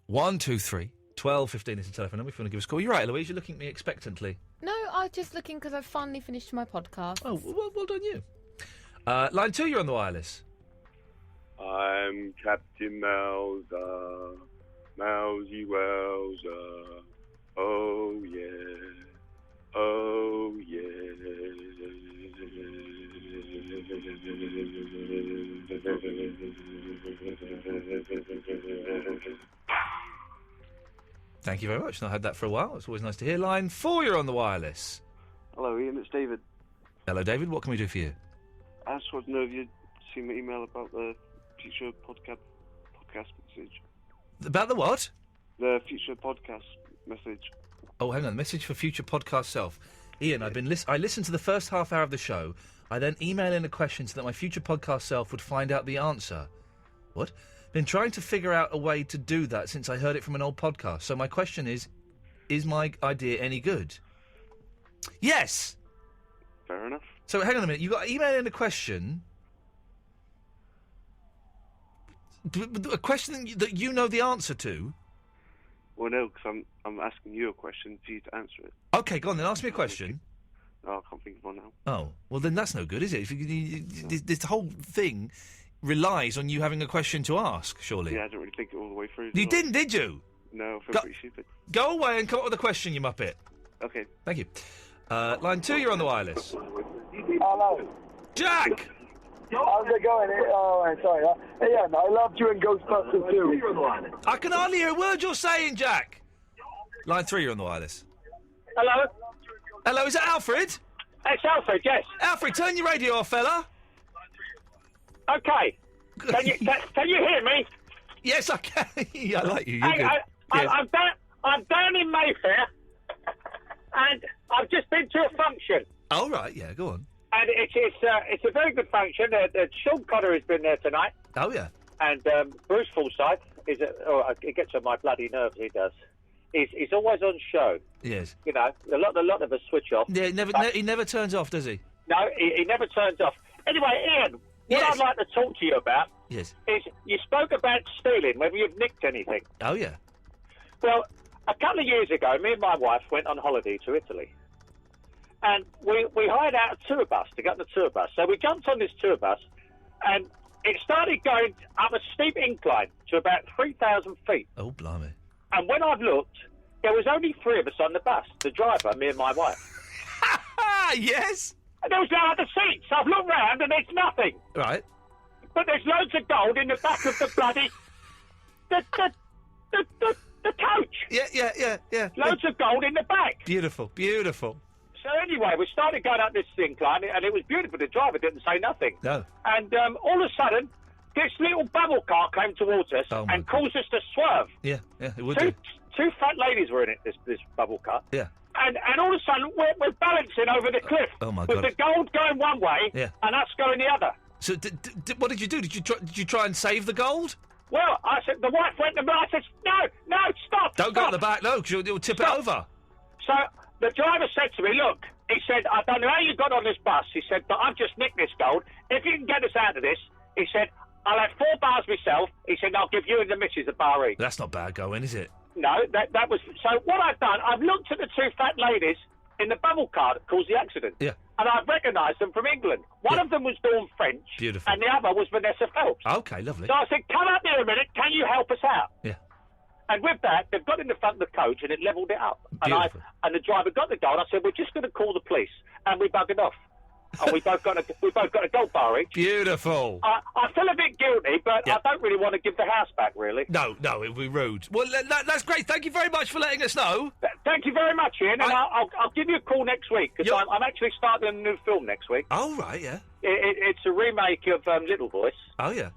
123 1215 is the telephone number if you want to give us a call. You're right, Louise. You're looking at me expectantly. No, I was just looking because I've finally finished my podcast. Oh, well done you. Line 2, you're on the wireless. I'm Captain Mauser, Mousy Wowser. Oh yeah, oh yeah. Thank you very much. Not had that for a while. It's always nice to hear. Line 4, you're on the wireless. Hello, Ian. It's David. Hello, David. What can we do for you? I just want to know if you'd seen my email about the future podcast message. About the what? The future podcast message. Oh, hang on. Message for future podcast self. Ian, I listened to the first half hour of the show. I then email in a question so that my future podcast self would find out the answer. What? Been trying to figure out a way to do that since I heard it from an old podcast. So my question is my idea any good? Yes! Fair enough. So hang on a minute. You got to email in a question. A question that you know the answer to? Well, no, because I'm asking you a question for you to answer it. Okay, go on then. Ask me a question. No, I can't think of one now. Oh, well then that's no good, is it? This whole thing relies on you having a question to ask, surely. Yeah, I didn't really think it all the way through. You didn't, did you? No, I feel pretty stupid. Go away and come up with a question, you muppet. Okay. Thank you. Line 2, you're on the wireless. Hello. Jack! How's it going? Oh, sorry. Yeah, no, I loved you in Ghostbusters too. I can hardly hear a word you're saying, Jack. Line 3, you're on the wireless. Hello? Hello, is that Alfred? It's Alfred, yes. Alfred, turn your radio off, fella. Okay. Can you hear me? Yes, I can. I like you. You're good. I'm down in Mayfair, and I've just been to a function. Oh, right, yeah, go on. And it's a very good function. Sean Connery has been there tonight. Oh, yeah. And Bruce Forsyth it gets on my bloody nerves, he does. He's always on show. Yes. You know, a lot of us switch off. Yeah, he never turns off, does he? No, he never turns off. Anyway, Ian, what I'd like to talk to you about is you spoke about stealing, whether you've nicked anything. Oh, yeah. Well, a couple of years ago, me and my wife went on holiday to Italy. And we hired out a tour bus to get on the tour bus. So we jumped on this tour bus, and it started going up a steep incline to about 3,000 feet. Oh, blimey. And when I've looked, there was only 3 of us on the bus. The driver, me and my wife. Yes? And there was no other seats. I've looked round and there's nothing. Right. But there's loads of gold in the back of the bloody... the coach. Yeah. Loads of gold in the back. Beautiful. So anyway, we started going up this incline, and it was beautiful. The driver didn't say nothing. No. And all of a sudden, this little bubble car came towards us and caused us to swerve. Yeah, it would do. Two fat ladies were in it, this bubble car. Yeah. And all of a sudden, we're balancing over the cliff. Oh, my with God. the gold going one way and us going the other. So what did you do? Did you try and save the gold? Well, I said, the wife went to me, I said, no, stop. Don't go at the back, no, because it'll tip it over. So the driver said to me, look, he said, I don't know how you got on this bus. He said, but I've just nicked this gold. If you can get us out of this, he said, I'll have 4 bars myself. He said, I'll give you and the missus a bar each. That's not bad going, is it? No, that was... So what I've done, I've looked at the 2 fat ladies in the bubble car that caused the accident. Yeah. And I've recognised them from England. One of them was Dawn French. Beautiful. And the other was Vanessa Phelps. Okay, lovely. So I said, come up here a minute. Can you help us out? Yeah. And with that, they've got in the front of the coach and it levelled it up. And the driver got the gold. I said, we're just going to call the police. And we buggered off. And we both got a gold bar each. Beautiful. I feel a bit guilty, but I don't really want to give the house back, really. No, it would be rude. Well, that's great. Thank you very much for letting us know. Thank you very much, Ian. And I'll give you a call next week, because I'm actually starting a new film next week. Oh, right, yeah. It's a remake of Little Voice. Oh, yeah.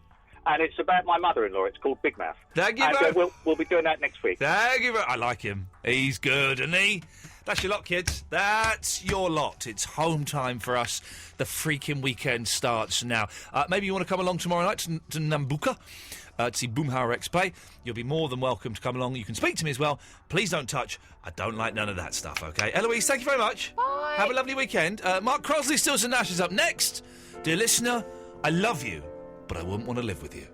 And it's about my mother-in-law. It's called Big Mouth. Thank you and, very much. We'll be doing that next week. Thank you very I like him. He's good, isn't he? That's your lot, kids. That's your lot. It's home time for us. The freaking weekend starts now. Maybe you want to come along tomorrow night to Nambucca to see Boomhauer X-Play. You'll be more than welcome to come along. You can speak to me as well. Please don't touch. I don't like none of that stuff, OK? Eloise, thank you very much. Bye. Have a lovely weekend. Mark Crosley, Stills and Nash is up next. Dear listener, I love you, but I wouldn't want to live with you.